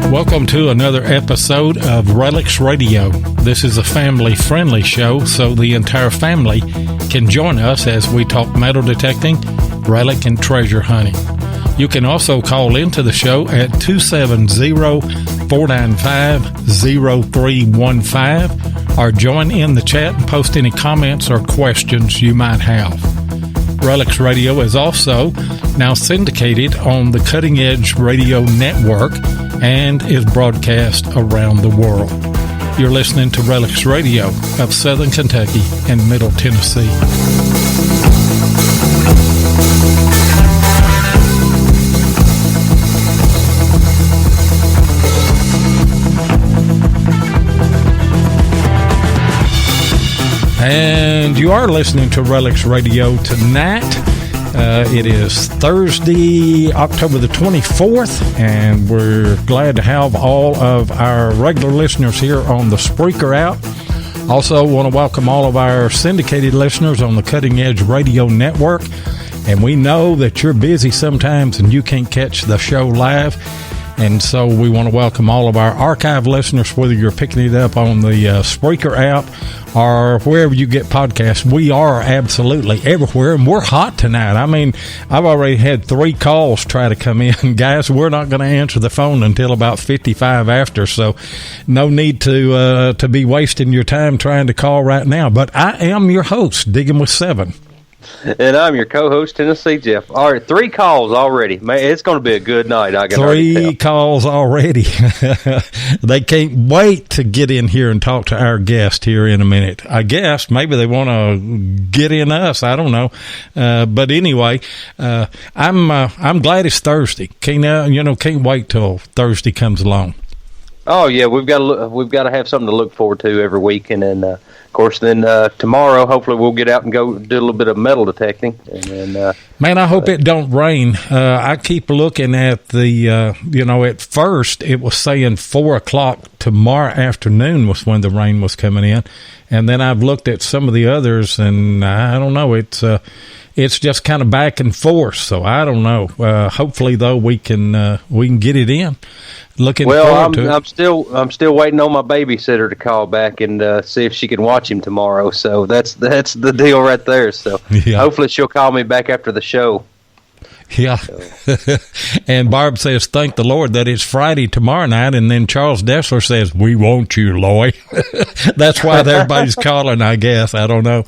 Welcome to another episode of RELICS Radio. This is a family-friendly show, so the entire family can join us as we talk metal detecting, relic, and treasure hunting. You can also call into the show at 270-495-0315 or join in the chat and post any comments or questions you might have. RELICS Radio is also now syndicated on the Cutting Edge Radio Network and is broadcast around the world. You're listening to RELICS Radio of Southern Kentucky and Middle Tennessee. And you are listening to RELICS Radio tonight. It is Thursday, October the 24th, and we're glad to have all of our regular listeners here on the Spreaker app. Also want to welcome all of our syndicated listeners on the Cutting Edge Radio Network. And we know that you're busy sometimes and you can't catch the show live. And so we want to welcome all of our archive listeners, whether you're picking it up on the Spreaker app or wherever you get podcasts. We are absolutely everywhere, and we're hot tonight. I mean, I've already had 3 calls try to come in. Guys, we're not going to answer the phone until about 55 after, so no need to be wasting your time trying to call right now. But I am your host, Digging with 7. And I'm your co-host, Tennessee Jeff. All right, 3 calls already. Man, it's going to be a good night. I can 3 calls already. They can't wait to get in here and talk to our guest here in a minute. I guess maybe they want to get in us. I don't know. But anyway, I'm glad it's Thursday. Can't wait till Thursday comes along. Oh yeah, we've got to have something to look forward to every week, and then of course tomorrow hopefully we'll get out and go do a little bit of metal detecting. And then man, I hope it don't rain. I keep looking at the at first it was saying 4:00 tomorrow afternoon was when the rain was coming in, and then I've looked at some of the others, and I don't know. It's just kind of back and forth, so I don't know. Hopefully, though, we can get it in. Looking forward to it. I'm still waiting on my babysitter to call back and see if she can watch him tomorrow. So that's the deal right there. So yeah. Hopefully she'll call me back after the show. Yeah. So. And Barb says, thank the Lord that it's Friday tomorrow night. And then Charles Dessler says, we want you, Loy. That's why everybody's calling, I guess. I don't know.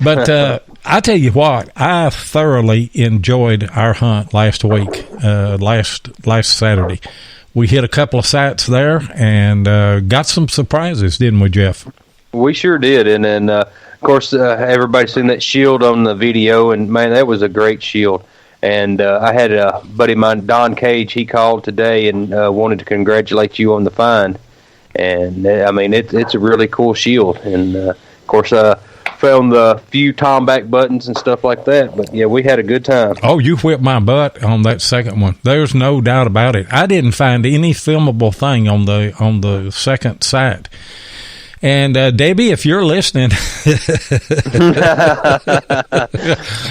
But I tell you what, I thoroughly enjoyed our hunt last week, last Saturday. We hit a couple of sites there and got some surprises, didn't we, Jeff? We sure did. And then, of course, everybody's seen that shield on the video, and, man, that was a great shield. And I had a buddy of mine, Don Cage, he called today and wanted to congratulate you on the find. And, I mean, it's a really cool shield. And, of course, found the few Tomback buttons and stuff like that, but yeah, we had a good time. Oh, you whipped my butt on that second one. There's no doubt about it. I didn't find any filmable thing on the second site. And Debbie, if you're listening,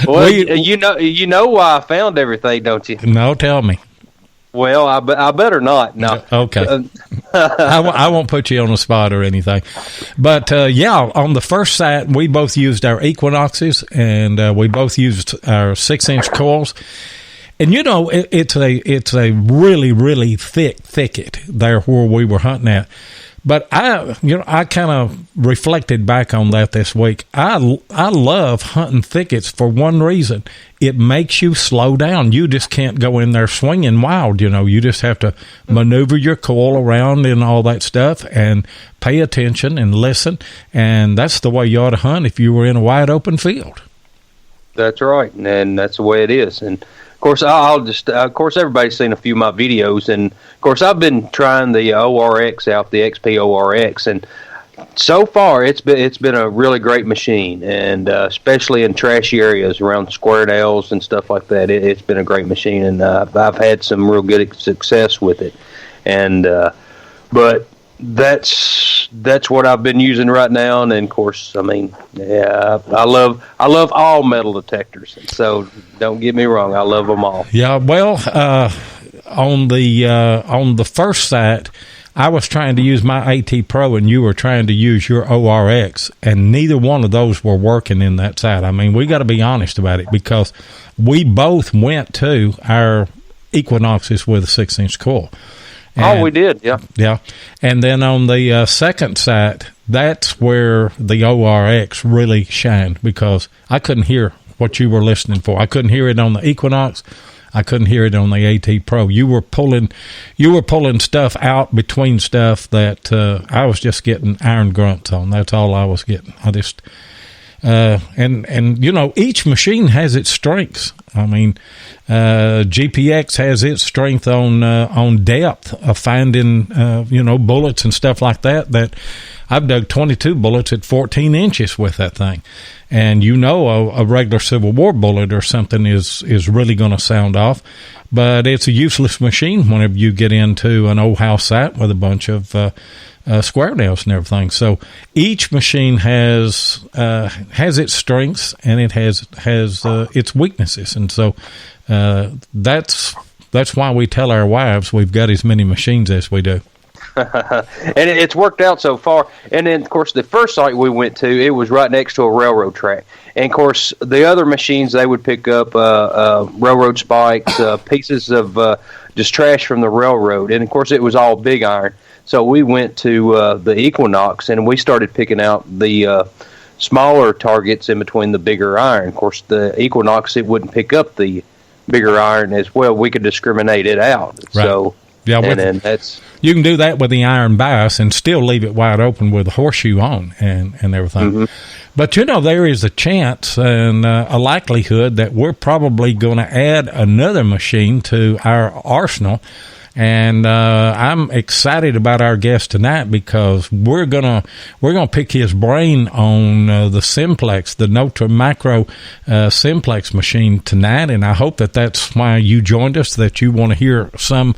well, you know why I found everything, don't you? No, tell me. Well, I better not. No. Okay. I won't put you on the spot or anything. But, on the first site, we both used our Equinoxes, and we both used our 6-inch coils. And, it's a really, really thick thicket there where we were hunting at. But I kind of reflected back on that this week. I love hunting thickets for one reason. It makes you slow down. You just can't go in there swinging wild, You just have to maneuver your coil around and all that stuff and pay attention and listen. And that's the way you ought to hunt if you were in a wide open field. That's right, and that's the way it is. And of course, everybody's seen a few of my videos, and of course, I've been trying the ORX out, the XP ORX, and so far it's been a really great machine, and especially in trashy areas around square nails and stuff like that. It's been a great machine, and I've had some real good success with it. And but that's what I've been using right now. And then, of course, I mean, yeah, I love all metal detectors. So don't get me wrong, I love them all. Yeah, well, on the first site, I was trying to use my AT Pro, and you were trying to use your ORX, and neither one of those were working in that site. I mean, we got to be honest about it, because we both went to our Equinoxes with a 6-inch coil. And, we did, yeah. Yeah. And then on the second site, that's where the ORX really shined, because I couldn't hear what you were listening for. I couldn't hear it on the Equinox. I couldn't hear it on the AT Pro. You were pulling stuff out between stuff that I was just getting iron grunts on. That's all I was getting. I just and you know, each machine has its strengths. I mean, GPX has its strength on depth of finding bullets and stuff like that. That I've dug 22 bullets at 14 inches with that thing. And a regular Civil War bullet or something is really going to sound off, but it's a useless machine whenever you get into an old house site with a bunch of square nails and everything. So each machine has its strengths, and it has its weaknesses, and so that's why we tell our wives we've got as many machines as we do. And it's worked out so far. And then, of course, the first site we went to, it was right next to a railroad track. And, of course, the other machines, they would pick up railroad spikes, pieces of just trash from the railroad. And, of course, it was all big iron. So we went to the Equinox, and we started picking out the smaller targets in between the bigger iron. Of course, the Equinox, it wouldn't pick up the bigger iron as well. We could discriminate it out. Right. So, yeah, and then that's... You can do that with the iron bias and still leave it wide open with a horseshoe on and everything. Mm-hmm. But, there is a chance and a likelihood that we're probably going to add another machine to our arsenal. And I'm excited about our guest tonight, because we're gonna pick his brain on the Simplex, the Nokta Makro Simplex machine tonight. And I hope that's why you joined us, that you want to hear some.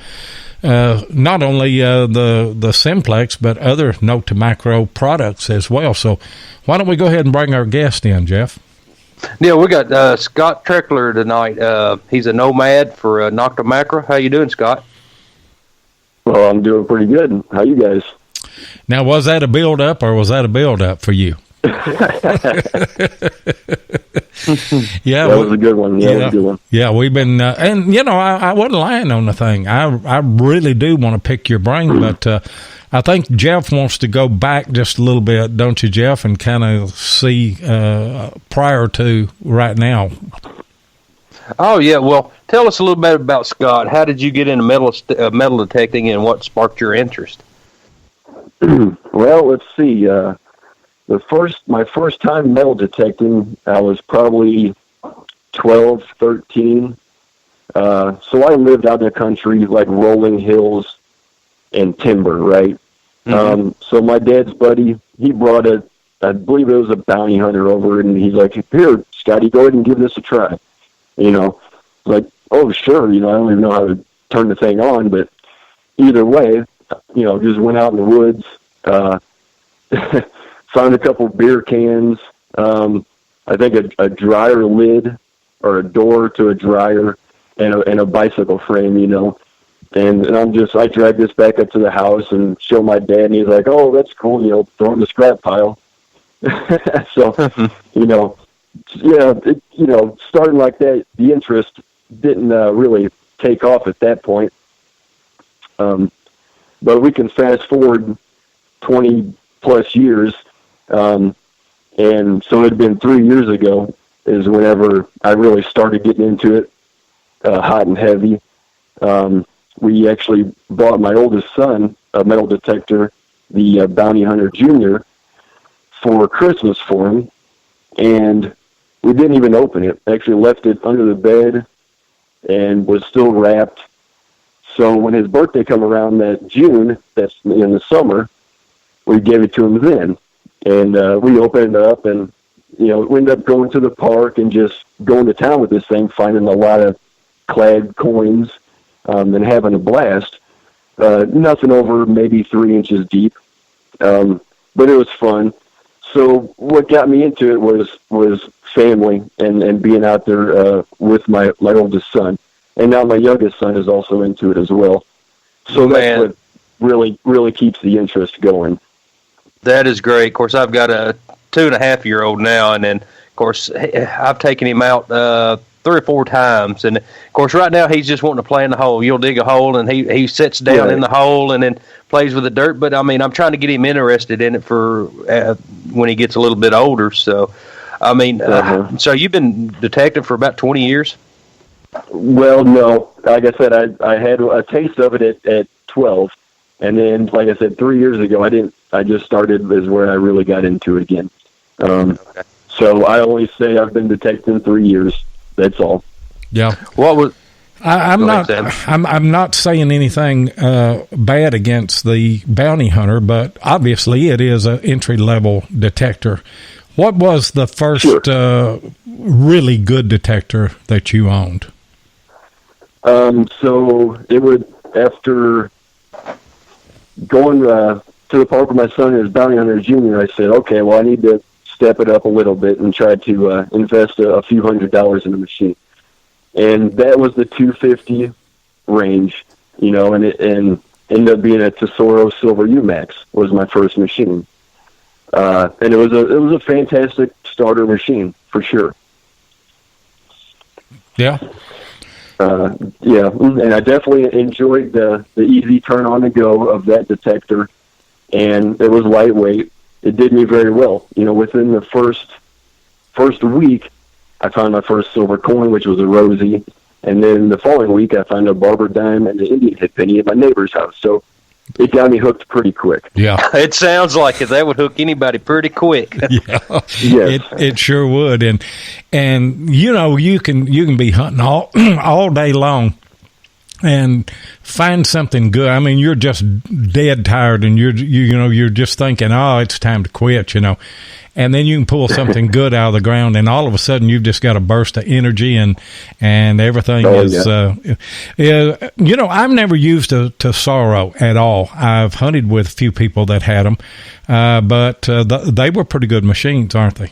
Not only the Simplex, but other Nokta Makro products as well. So why don't we go ahead and bring our guest in, Jeff? Yeah, we got Scott Troeckler tonight. He's a Nomad for Nokta Makro. How you doing, Scott? Well, I'm doing pretty good. How you guys? Now, was that a build-up, or was that a build-up for you? Yeah, that was a good one. Yeah, that was a good one. Yeah, we've been, and I wasn't lying on the thing. I really do want to pick your brain, but I think Jeff wants to go back just a little bit, don't you, Jeff, and kind of see prior to right now. Oh yeah, well, tell us a little bit about Scott. How did you get into metal detecting, and what sparked your interest? Well, let's see. My first time metal detecting, I was probably 12, 13. So I lived out in the country, like rolling hills and timber, right? Mm-hmm. So my dad's buddy, he brought I believe it was a bounty hunter over, and he's like, "Here, Scotty, go ahead and give this a try." Like, oh, sure, I don't even know how to turn the thing on, but either way, just went out in the woods, found a couple beer cans, I think a dryer lid or a door to a dryer, and a bicycle frame, and I dragged this back up to the house and show my dad, and he's like, "Oh, that's cool, throw it in the scrap pile." So, starting like that, the interest didn't really take off at that point. But we can fast forward 20 plus years. And so it had been 3 years ago is whenever I really started getting into it, hot and heavy. We actually bought my oldest son a metal detector, the Bounty Hunter Jr., for Christmas for him. And we didn't even open it. Actually left it under the bed and was still wrapped. So when his birthday come around that June, that's in the summer, we gave it to him then. And we opened it up, and, we ended up going to the park and just going to town with this thing, finding a lot of clad coins and having a blast. Nothing over maybe 3 inches deep, but it was fun. So what got me into it was family and being out there with my oldest son. And now my youngest son is also into it as well. So that's what really keeps the interest going. That is great. Of course, I've got a 2.5-year-old now, and then, of course, I've taken him out 3 or 4 times. And, of course, right now he's just wanting to play in the hole. You'll dig a hole, and he sits down in the hole and then plays with the dirt. But, I mean, I'm trying to get him interested in it for when he gets a little bit older. So, I mean, so you've been detective for about 20 years? Well, no. Like I said, I had a taste of it at 12. And then, like I said, 3 years ago, I just started is where I really got into it again. So I always say I've been detecting 3 years. That's all. Yeah. What was? I'm not saying anything bad against the bounty hunter, but obviously it is an entry level detector. What was the first really good detector that you owned? So it would, after going to the park with my son as bounty hunter junior, I said, okay, well, I need to step it up a little bit and try to invest a few $100s in the machine. And that was the 250 range, and it ended up being a Tesoro Silver UMAX was my first machine. And it was a fantastic starter machine for sure. Yeah. And I definitely enjoyed the easy turn on the go of that detector, and it was lightweight. It did me very well. Within the first week, I found my first silver coin, which was a Rosie, and then the following week, I found a barber dime and an Indian hit penny at my neighbor's house. So it got me hooked pretty quick. Yeah, it sounds like it. That would hook anybody pretty quick. Yeah, yes. It sure would. And you can be hunting all day long and find something good. I mean, you're just dead tired, and you're just thinking, oh, it's time to quit, And then you can pull something good out of the ground, and all of a sudden you've just got a burst of energy, and everything is. Yeah. I've never used a Tesoro at all. I've hunted with a few people that had them, but they were pretty good machines, aren't they?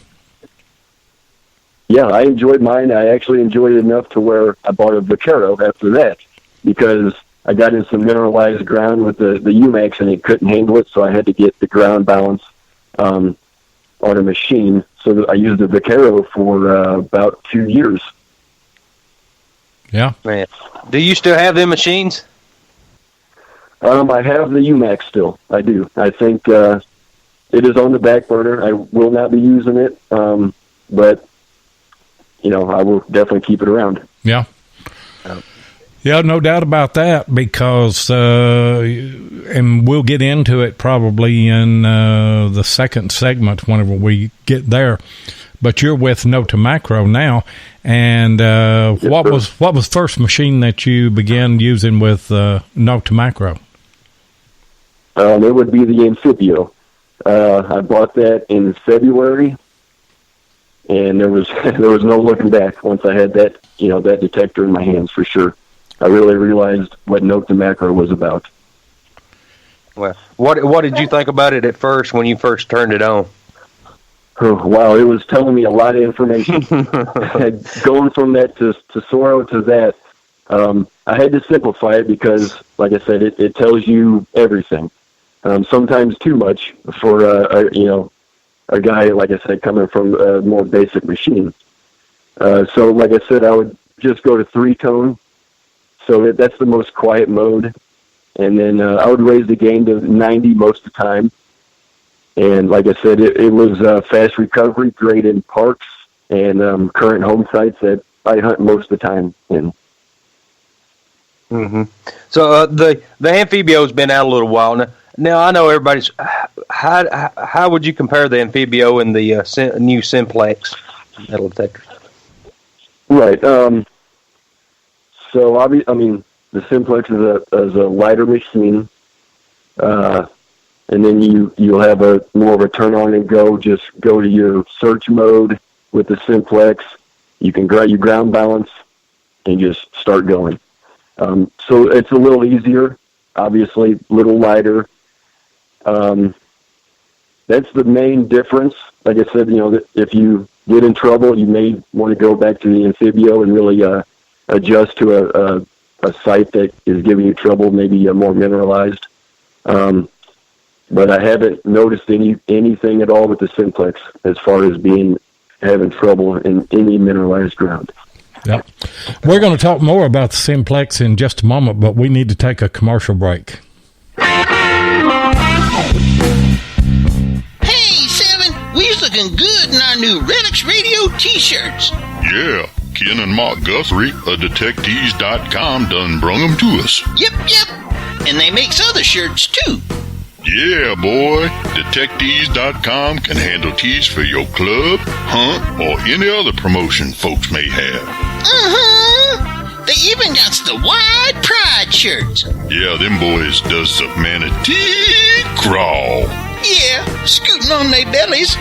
Yeah, I enjoyed mine. I actually enjoyed it enough to where I bought a Vaquero after that, because I got in some mineralized ground with the UMAX, and it couldn't handle it, so I had to get the ground balance on a machine. So I used the Vaquero for about 2 years. Yeah. Man, do you still have them machines? I have the UMAX still. I do. I think it is on the back burner. I will not be using it, but I will definitely keep it around. Yeah. Yeah, no doubt about that, because, and we'll get into it probably in the second segment whenever we get there, but you're with Nokta Makro now, and what was first machine that you began using with Nokta Makro? It would be the Amphibio. I bought that in February, and there was no looking back once I had that that detector in my hands, for sure. I really realized what Nokta Makro was about. Well, what did you think about it at first when you first turned it on? Oh, wow, it was telling me a lot of information. Going from that to Tesoro to that, I had to simplify it because, like I said, it tells you everything. Sometimes too much for a guy, like I said, coming from a more basic machine. So, like I said, I would just go to 3-tone. So that's the most quiet mode. And then I would raise the gain to 90 most of the time. And like I said, it was fast recovery, great in parks and current home sites that I hunt most of the time in. Mm-hmm. So the Amphibio's been out a little while now. I know everybody's. How would you compare the Amphibio and the new Simplex metal detectors? Right. So I mean, the Simplex is a lighter machine, and and then you'll have a more of a turn on and go. Just go to your search mode with the simplex. You can you ground balance and just start going. So it's a little easier, obviously, a little lighter. That's the main difference. Like I said, if you get in trouble, you may want to go back to the Amphibio and really adjust to a site that is giving you trouble, maybe more mineralized. But I haven't noticed anything at all with the simplex as far as having trouble in any mineralized ground. Yep. We're going to talk more about the simplex in just a moment, but we need to take a commercial break. Hey, Seven, we're looking good in our new RELICS RADIO t-shirts. Yeah, Ken and Mark Guthrie of Detectives.com done brung them to us. Yep. And they makes other shirts, too. Yeah, boy. Detectives.com can handle tees for your club, hunt, or any other promotion folks may have. They even got the Wide Pride shirts. Yeah, them boys does the manatee crawl. Yeah, scooting on their bellies.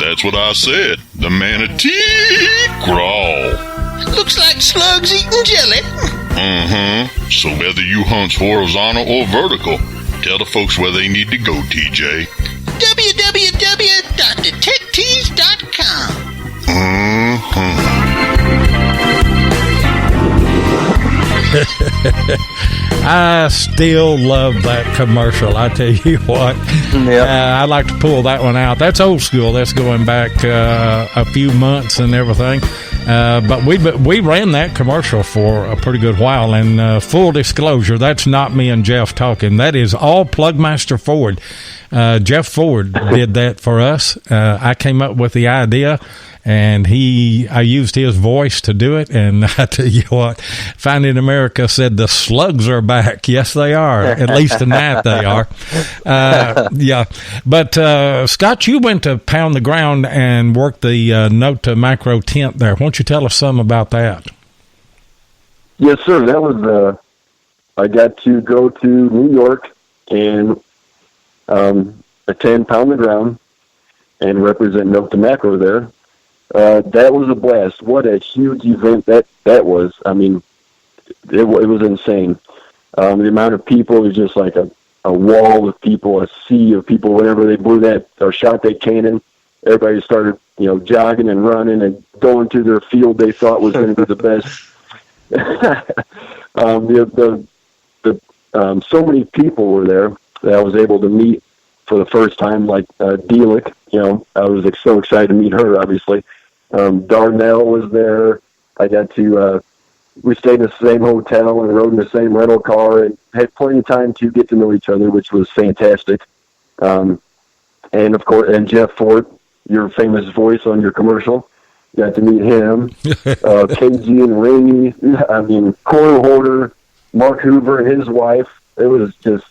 That's what I said. The manatee crawl. Looks like slugs eating jelly. So whether you hunt horizontal or vertical, tell the folks where they need to go, TJ. www.detectives.com. I still love that commercial. I tell you what, I'd like to pull that one out. That's old school. That's going back a few months and everything. But we ran that commercial for a pretty good while. And full disclosure, that's not me and Jeff talking. That is all Plugmaster Ford. Jeff Ford did that for us. I came up with the idea, and I used his voice to do it. And I tell you what, Finding America said the slugs are back. Yes, they are. At least in that they are. Yeah. But Scott, you went to pound the ground and work the Nokta Makro tent there. Why don't you tell us something about that? Yes, sir. That was I got to go to New York and attend Pound the Ground and represent Nokta Makro there. That was a blast. What a huge event that was. I mean, it was insane. The amount of people was just like a wall of people, a sea of people. Whenever they blew that or shot that cannon, everybody started, jogging and running and going to their field they thought was going to be the best. So many people were there that I was able to meet for the first time, like Delic. I was so excited to meet her, obviously. Darnell was there. I got to, we stayed in the same hotel and rode in the same rental car and had plenty of time to get to know each other, which was fantastic. And of course, and Jeff Ford, your famous voice on your commercial, got to meet him. KG and Rainey, Corey Horter, Mark Hoover and his wife. It was just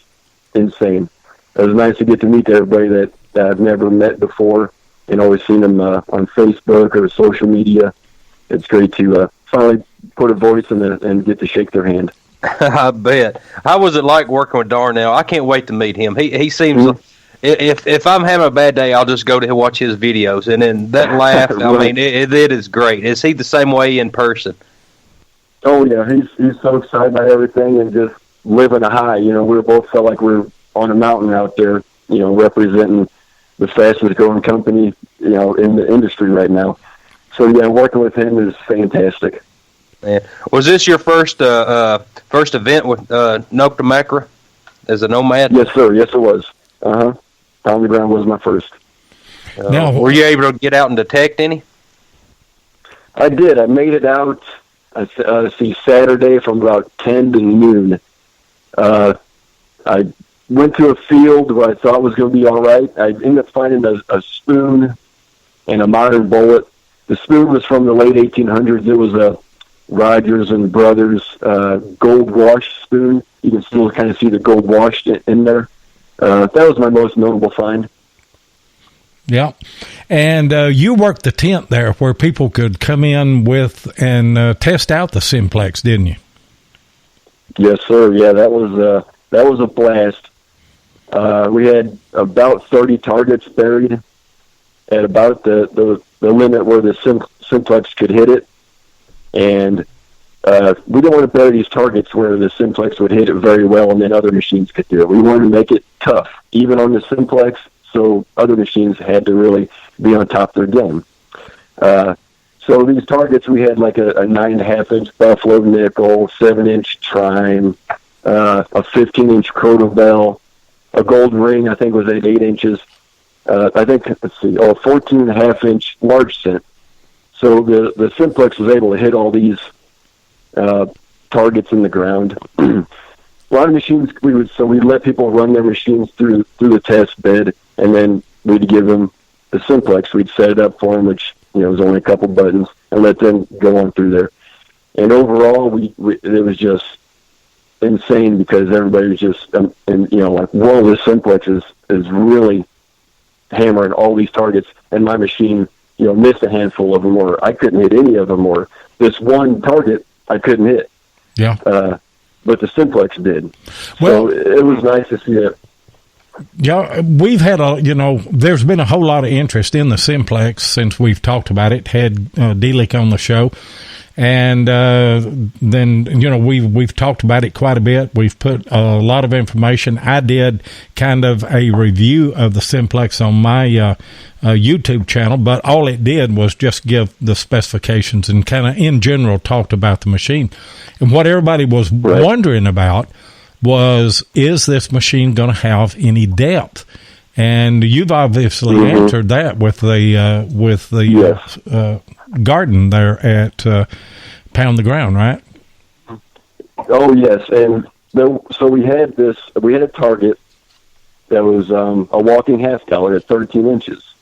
insane. It was nice to get to meet everybody that I've never met before and always seen them on Facebook or social media. It's great to finally put a voice and get to shake their hand. I bet. How was it like working with Darnell? I can't wait to meet him. He seems if I'm having a bad day, I'll just go to watch his videos, and then that laugh. Right. It is great. Is he the same way in person? Oh yeah, he's so excited about everything and just living a high. We both felt like we're on a mountain out there, representing the fastest growing company, in the industry right now. So yeah, working with him is fantastic. Yeah. Was this your first event with Nokta Makro as a Nomad? Yes, sir. Yes, it was. Pound the Ground was my first. Now, were you able to get out and detect any? I did. I made it out. Saturday from about 10 to noon. I went to a field where I thought was going to be all right. I ended up finding a spoon and a modern bullet. The spoon was from the late 1800s. It was a Rogers and Brothers gold wash spoon. You can still kind of see the gold washed in there. That was my most notable find. Yeah. And you worked the tent there where people could come in with and test out the simplex, didn't you? Yes, sir. Yeah, that was a blast. We had about 30 targets buried at about the limit where the simplex could hit it. And we don't want to bury these targets where the simplex would hit it very well and then other machines could do it. We wanted to make it tough, even on the simplex, so other machines had to really be on top of their game. So these targets, we had like a 9.5-inch buffalo nickel, 7-inch trime, a 15-inch crotobell, a gold ring, I think was at 8 inches. I think, 14.5-inch large cent. So the simplex was able to hit all these targets in the ground. A lot of machines, we'd let people run their machines through the test bed, and then we'd give them the simplex. We'd set it up for them, which was only a couple buttons, and let them go on through there. And overall, it was just insane because everybody was just, like one of the simplexes is really hammering all these targets, and my machine, missed a handful of them, or I couldn't hit any of them, or this one target I couldn't hit. Yeah. But the simplex did. Well, so it was nice to see it. Yeah, we've had there's been a whole lot of interest in the simplex since we've talked about it, had Delic on the show. And then, we've talked about it quite a bit. We've put a lot of information. I did kind of a review of the simplex on my YouTube channel, but all it did was just give the specifications and kind of in general talked about the machine. And what everybody was wondering about was, is this machine going to have any depth? And you've obviously answered that with the garden there at Pound the Ground, right? Oh yes, and so we had a target that was a walking $half at 13 inches.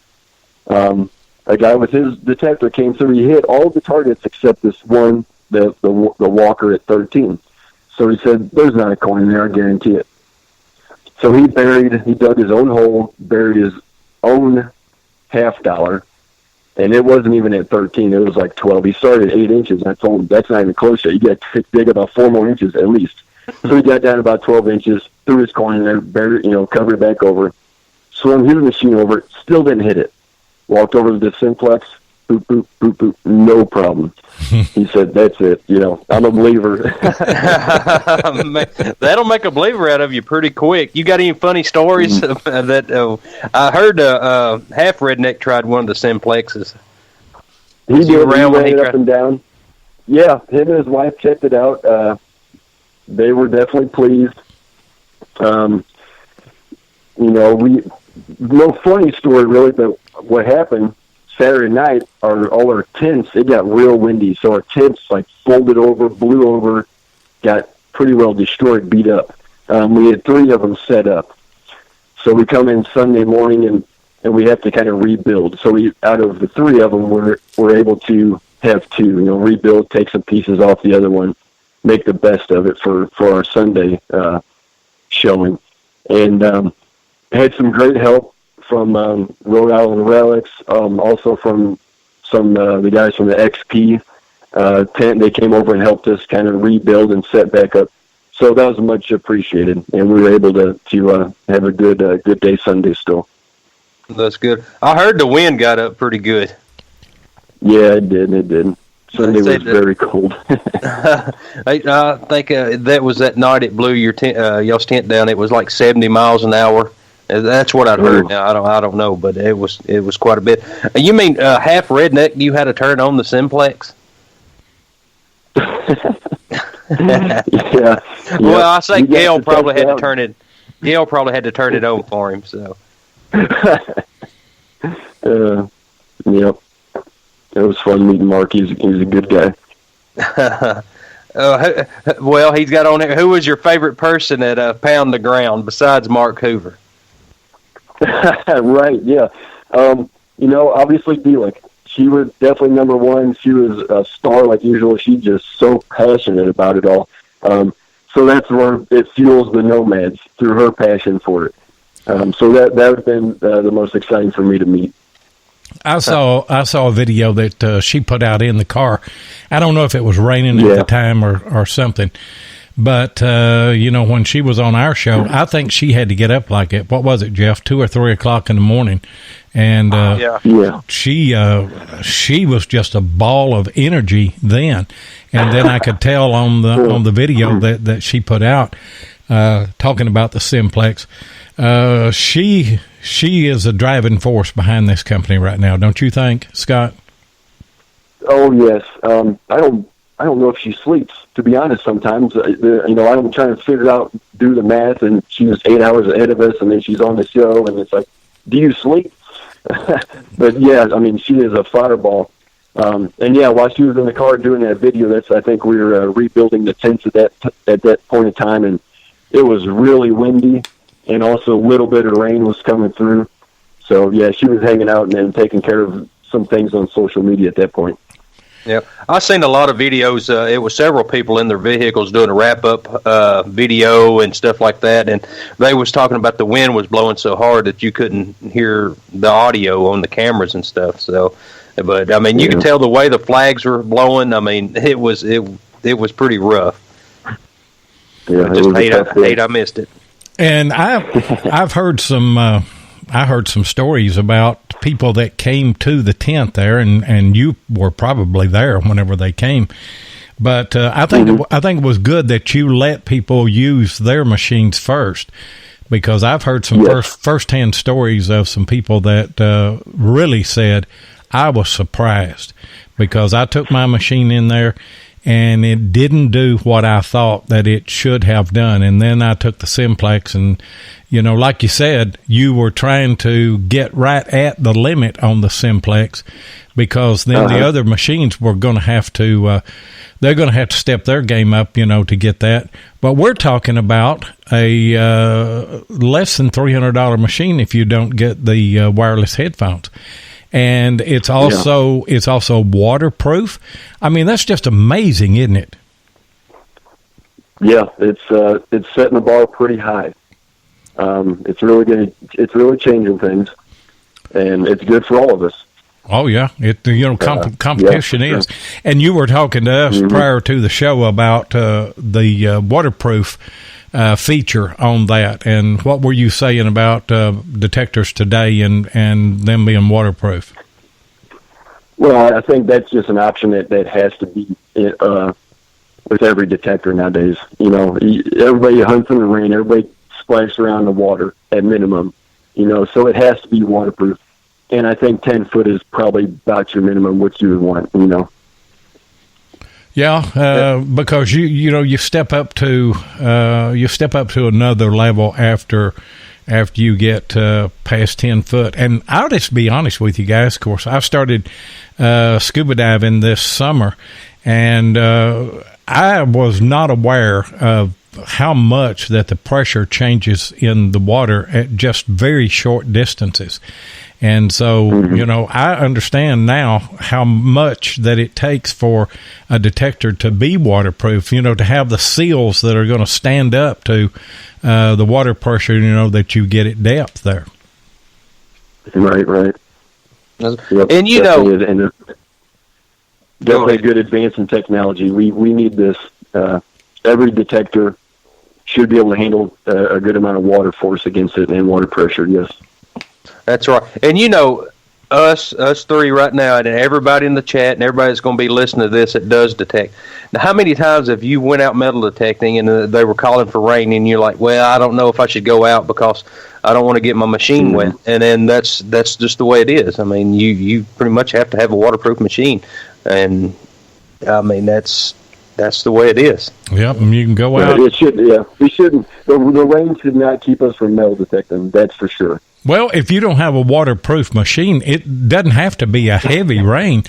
A guy with his detector came through. He hit all the targets except this one, the walker at 13. So he said, "There's not a coin there, I guarantee it." So he dug his own hole, buried his own $half, and it wasn't even at 13. It was like 12. He started at 8 inches. I told him, that's not even close yet. You got to dig about 4 more inches at least. So he got down about 12 inches, threw his coin in there, buried it, covered it back over, swung his machine over it, still didn't hit it. Walked over to the simplex, boop, boop, boop, boop, no problem. He said, that's it, I'm a believer. That'll make a believer out of you pretty quick. You got any funny stories that I heard half redneck tried one of the simplexes. He did. He ran it up and down. Yeah, him and his wife checked it out. They were definitely pleased. No funny story really, but what happened Saturday night, all our tents, it got real windy, so our tents folded over, blew over, got pretty well destroyed, beat up. We had 3 of them set up. So we come in Sunday morning and we have to kind of rebuild. So out of the 3 of them, we're able to have 2, rebuild, take some pieces off the other one, make the best of it for our Sunday showing. And had some great help from Rhode Island Relics, also from the guys from the XP tent. They came over and helped us kind of rebuild and set back up. So that was much appreciated, and we were able to have a good day Sunday still. That's good. I heard the wind got up pretty good. Yeah, it did. Sunday was very cold. I think that was that night it blew y'all's tent down. It was like 70 miles an hour. That's what I'd heard. Now I don't know, but it was quite a bit. You mean half redneck? You had to turn on the simplex? Yeah. Well, I say Gail probably had to turn it. Gail probably had to turn it on for him. So. Yep. It was fun meeting Mark. He's a good guy. Well, he's got on there. Who was your favorite person at Pound the Ground besides Mark Hoover? Right, yeah. Obviously Delic. She was definitely number one. She was a star like usual. She's just so passionate about it all. So that's where it fuels the Nomads, through her passion for it. So that has been the most exciting for me to meet. I saw a video that she put out in the car. I don't know if it was raining at the time or something, But, when she was on our show, I think she had to get up like it. What was it, Jeff? 2 or 3 o'clock in the morning. And she was just a ball of energy then. And then I could tell on the video that she put out, talking about the Simplex. She is a driving force behind this company right now, don't you think, Scott? Oh yes. I don't know if she sleeps, to be honest. Sometimes, I'm trying to figure out, do the math, and she's 8 hours ahead of us, and then she's on the show, and it's like, do you sleep? But yeah, I mean, she is a fireball. And yeah, while she was in the car doing that video, I think we were rebuilding the tents at that point in time, and it was really windy, and also a little bit of rain was coming through. So yeah, she was hanging out and then taking care of some things on social media at that point. Yeah, I've seen a lot of videos. It was several people in their vehicles doing a wrap-up video and stuff like that, and they was talking about the wind was blowing so hard that you couldn't hear the audio on the cameras and stuff. So, but I mean, you could tell the way the flags were blowing. I mean, it was pretty rough. Yeah, I just hate I missed it. And I've heard some. I heard some stories about people that came to the tent there, and you were probably there whenever they came. But I think it was good that you let people use their machines first, because I've heard some first-hand stories of some people that really said, I was surprised because I took my machine in there and it didn't do what I thought that it should have done. And then I took the Simplex and, like you said, you were trying to get right at the limit on the Simplex, because then the other machines were going to have to, they're going to have to step their game up, to get that. But we're talking about a less than $300 machine if you don't get the wireless headphones. And it's also waterproof. I mean, that's just amazing, isn't it? Yeah, it's setting the bar pretty high. It's really changing things, and it's good for all of us. Oh yeah, competition is. And you were talking to us prior to the show about the waterproof feature on that, and what were you saying about detectors today and them being waterproof? Well, I think that's just an option that has to be with every detector nowadays. Everybody hunts in the rain, everybody splashes around the water at minimum, so it has to be waterproof. And I think 10 foot is probably about your minimum, which you would want, Yeah, because you step up to another level after you get past 10 foot. And I'll just be honest with you guys. Of course, I started scuba diving this summer, and I was not aware of how much that the pressure changes in the water at just very short distances. And so, I understand now how much that it takes for a detector to be waterproof, to have the seals that are going to stand up to the water pressure, that you get at depth there. Right. Yep, and definitely a good advance in technology. We need this. Every detector should be able to handle a good amount of water force against it and water pressure, yes. That's right. And us three right now, and everybody in the chat, and everybody that's going to be listening to this that does detect. Now, how many times have you went out metal detecting and they were calling for rain, and you're like, well, I don't know if I should go out because I don't want to get my machine wet. And then that's just the way it is. I mean, you pretty much have to have a waterproof machine. And, I mean, that's the way it is. Yep, and you can go out. It should, yeah. We shouldn't. The rain should not keep us from metal detecting, that's for sure. Well, if you don't have a waterproof machine, it doesn't have to be a heavy rain,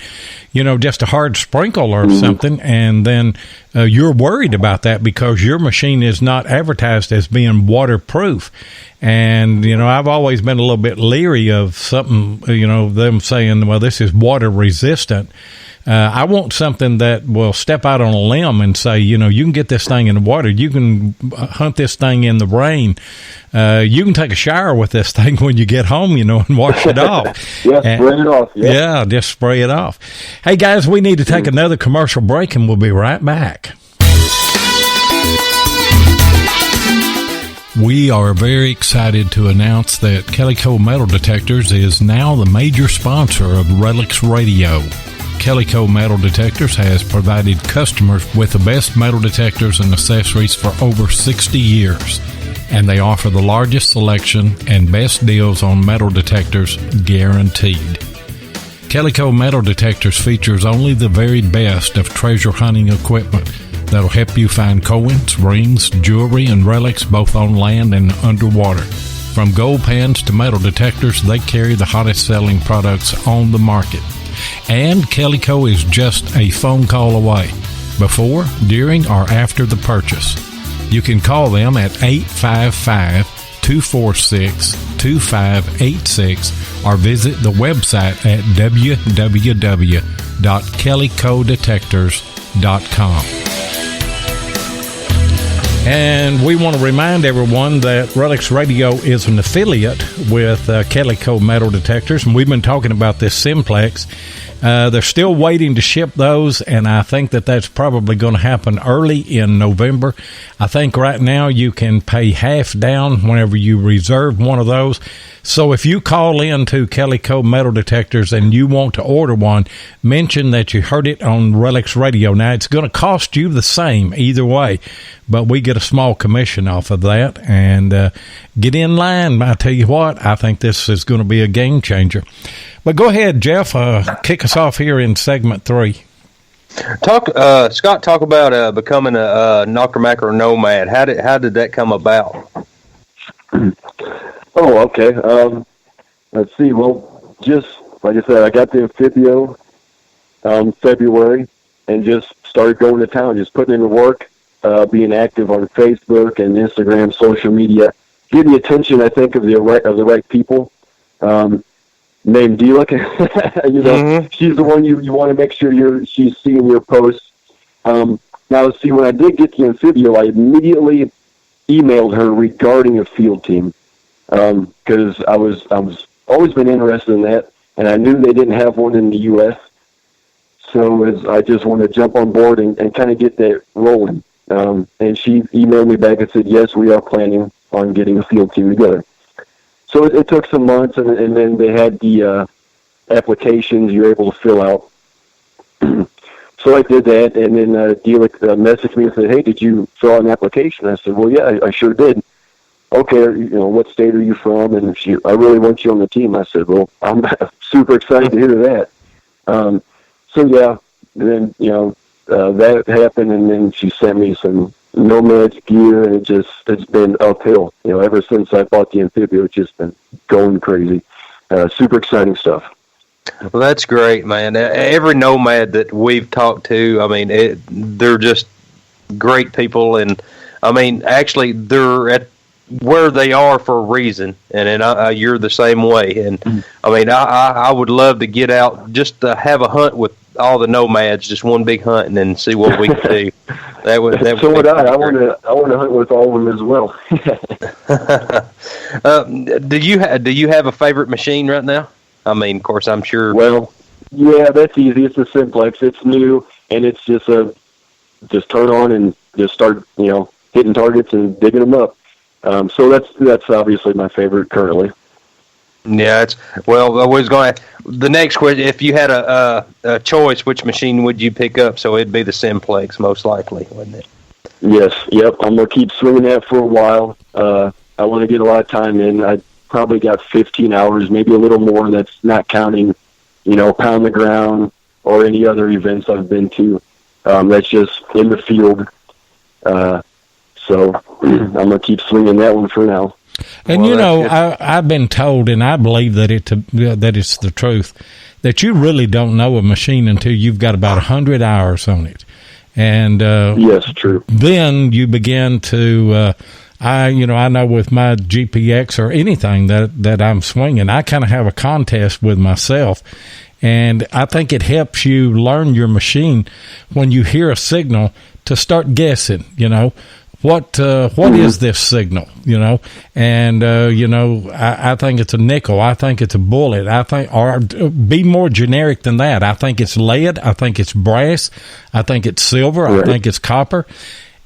just a hard sprinkle or something, and then you're worried about that because your machine is not advertised as being waterproof. And, I've always been a little bit leery of something, them saying, well, this is water resistant. I want something that will step out on a limb and say, you can get this thing in the water. You can hunt this thing in the rain. You can take a shower with this thing when you get home, and wash it off. Spray it off. Yeah, just spray it off. Hey, guys, we need to take another commercial break, and we'll be right back. We are very excited to announce that Calico Metal Detectors is now the major sponsor of RELICS Radio. Calico Metal Detectors has provided customers with the best metal detectors and accessories for over 60 years, and they offer the largest selection and best deals on metal detectors guaranteed. Calico Metal Detectors features only the very best of treasure hunting equipment that'll help you find coins, rings, jewelry, and relics both on land and underwater. From gold pans to metal detectors, they carry the hottest selling products on the market. And Calico is just a phone call away, before, during, or after the purchase. You can call them at 855-246-2586 or visit the website at www.calicodetectors.com. And we want to remind everyone that RELICS Radio is an affiliate with Calico Metal Detectors, and we've been talking about this simplex. They're still waiting to ship those, and I think that that's probably going to happen early in November. I think right now you can pay half down whenever you reserve one of those. So if you call in to Calico Metal Detectors and you want to order one, mention that you heard it on RELICS Radio. Now, it's going to cost you the same either way, but we get a small commission off of that. And get in line. I tell you what, I think this is going to be a game changer. But go ahead, Jeff, kick us off here in segment 3. Scott, talk about becoming a Nokta Makro Nomad. How did that come about? Oh, okay. Let's see. Well, just like I said, I got the Amphibio February and just started going to town, just putting in the work, being active on Facebook and Instagram, social media, getting the attention, I think, of the right people. Named Delic, She's the one you want to make sure she's seeing your posts. Now, see, when I did get the Amphibio, I immediately emailed her regarding a field team. Because I was always been interested in that, and I knew they didn't have one in the U.S. So I just wanted to jump on board and kind of get that rolling. And she emailed me back and said, yes, we are planning on getting a field team together. So it took some months, and then they had the applications you're able to fill out. So I did that, and then Delic messaged me and said, hey, did you fill out an application? I said, well, yeah, I sure did. Okay, what state are you from? And I really want you on the team. I said, well, I'm super excited to hear that. So yeah, and then, that happened, and then she sent me some Nomads gear, and it's been uphill. Ever since I bought the Amphibio, it's just been going crazy. Super exciting stuff. Well, that's great, man. Every Nomad that we've talked to, I mean, they're just great people, and I mean, actually, they're at where they are for a reason, and you're the same way. And I mean, I would love to get out just to have a hunt with all the Nomads, just one big hunt, and then see what we can do. That would so would I. I want to hunt with all of them as well. Do you have a favorite machine right now? I mean, of course, I'm sure. Well, yeah, that's easy. It's a simplex. It's new, and it's just turn on and just start, hitting targets and digging them up. So that's obviously my favorite currently. Yeah, I was going to. The next question: if you had a choice, which machine would you pick up? So it'd be the simplex, most likely, wouldn't it? Yes. Yep. I'm gonna keep swinging that for a while. I want to get a lot of time in. I probably got 15 hours, maybe a little more. That's not counting, pound the ground or any other events I've been to. That's just in the field. So I'm gonna keep swinging that one for now. And I've been told, and I believe that it's the truth, that you really don't know a machine until you've got about 100 hours on it. And yes, true. Then you begin to. I know with my GPX or anything that I'm swinging, I kind of have a contest with myself. And I think it helps you learn your machine when you hear a signal to start guessing, what is this signal, and I think it's a nickel, I think it's a bullet, or be more generic than that, I think it's lead, I think it's brass, I think it's silver, right. I think it's copper.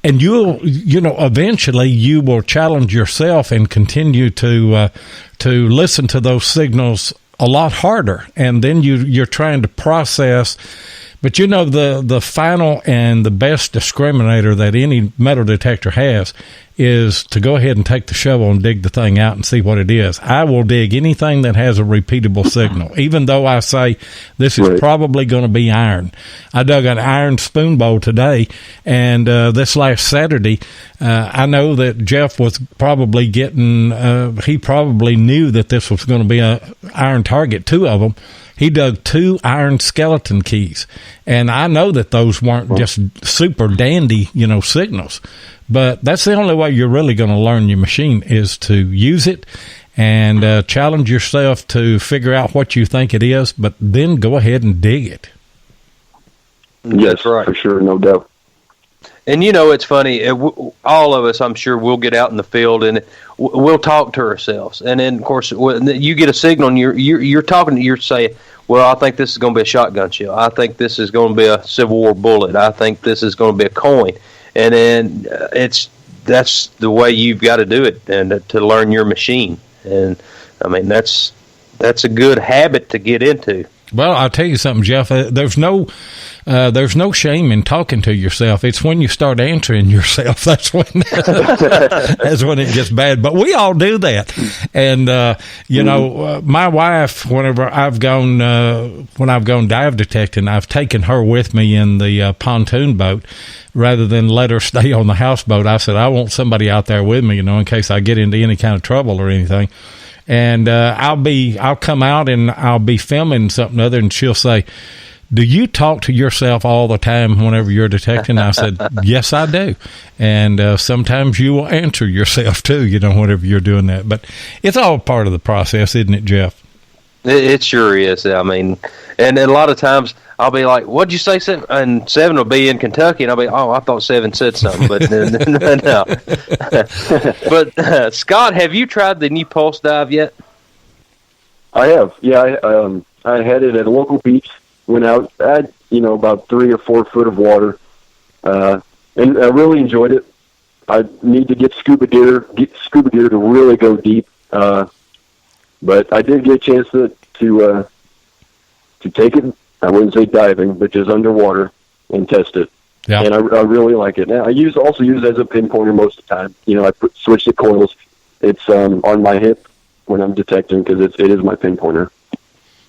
And eventually you will challenge yourself and continue to listen to those signals a lot harder. And then you're trying to process. But the final and the best discriminator that any metal detector has is to go ahead and take the shovel and dig the thing out and see what it is. I will dig anything that has a repeatable signal, even though I say this is probably going to be iron. I dug an iron spoon bowl today, and this last Saturday, I know that Jeff was probably he probably knew that this was going to be a iron target, 2 of them. He dug 2 iron skeleton keys, and I know that those weren't just super dandy, signals. But that's the only way you're really going to learn your machine is to use it and challenge yourself to figure out what you think it is, but then go ahead and dig it. Yes, right. For sure, no doubt. And it's funny. All of us, I'm sure, will get out in the field and we'll talk to ourselves. And then, of course, you get a signal, and you're talking. You're saying, "Well, I think this is going to be a shotgun shell. I think this is going to be a Civil War bullet. I think this is going to be a coin." And then that's the way you've got to do it, and to learn your machine. And I mean, that's a good habit to get into. Well, I'll tell you something, Jeff. There's no shame in talking to yourself. It's when you start answering yourself that's when it gets bad. But we all do that. And my wife, whenever I've gone dive detecting, I've taken her with me in the pontoon boat rather than let her stay on the houseboat. I said I want somebody out there with me, in case I get into any kind of trouble or anything. And I'll come out and I'll be filming something other, and she'll say, "Do you talk to yourself all the time whenever you're detecting?" I said, "Yes, I do." And sometimes you will answer yourself too, whenever you're doing that. But it's all part of the process, isn't it, Jeff? It sure is. I mean, and a lot of times I'll be like, "What'd you say?" And 7 will be in Kentucky, and I'll be, "Oh, I thought 7 said something," but no. But Scott, have you tried the new pulse dive yet? I have. Yeah, I had it at a local beach. Went out, had about 3 or 4 foot of water, and I really enjoyed it. I need to get scuba gear to really go deep. But I did get a chance to take it. I wouldn't say diving, but just underwater and test it. Yeah. And I really like it. Now I also use it as a pinpointer most of the time. I switch the coils. It's on my hip when I'm detecting because it is my pinpointer.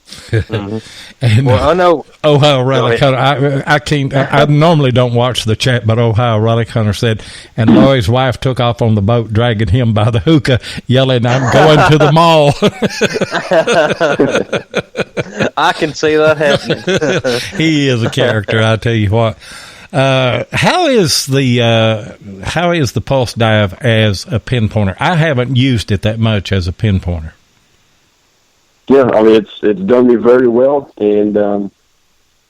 Mm-hmm. And, I know Ohio Relic Hunter. I can't. I normally don't watch the chat, but Ohio Relic Hunter said, and Lloyd's wife took off on the boat, dragging him by the hookah, yelling, "I'm going to the mall." I can see that happening. He is a character, I tell you what. How is the pulse dive as a pinpointer? I haven't used it that much as a pinpointer. Yeah, I mean it's done me very well, and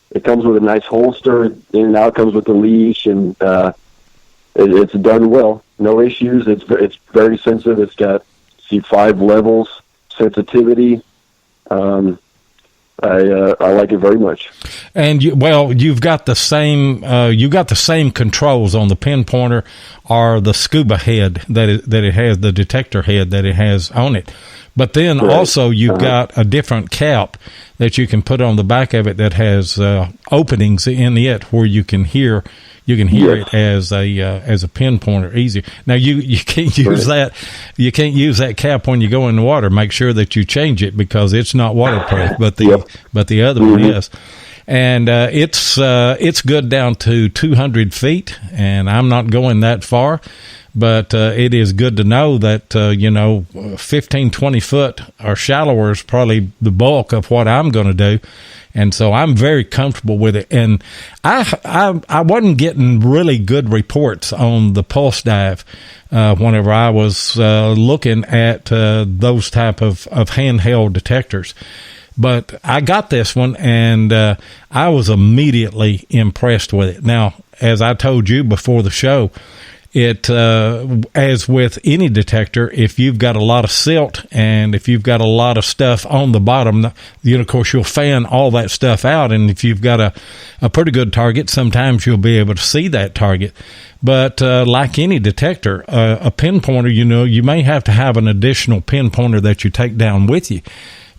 it comes with a nice holster, and now it comes with the leash, and it's done well. No issues. It's very sensitive. It's got 5 levels sensitivity. I like it very much. And you've got the same controls on the pinpointer or the scuba head that it has, the detector head that it has on it. But then also you've got a different cap that you can put on the back of it that has openings in it where you can hear it as a pinpointer easier. Now you can't use that. You can't use that cap when you go in the water. Make sure that you change it because it's not waterproof. But the other one is. And it's good down to 200 feet, and I'm not going that far. But it is good to know that, 15, 20 foot or shallower is probably the bulk of what I'm going to do. And so I'm very comfortable with it. And I wasn't getting really good reports on the pulse dive whenever I was looking at those type of handheld detectors. But I got this one, and I was immediately impressed with it. Now, as I told you before the show, it, as with any detector, if you've got a lot of silt and if you've got a lot of stuff on the bottom, of course, you'll fan all that stuff out. And if you've got a pretty good target, sometimes you'll be able to see that target. But like any detector, a pinpointer, you may have to have an additional pinpointer that you take down with you.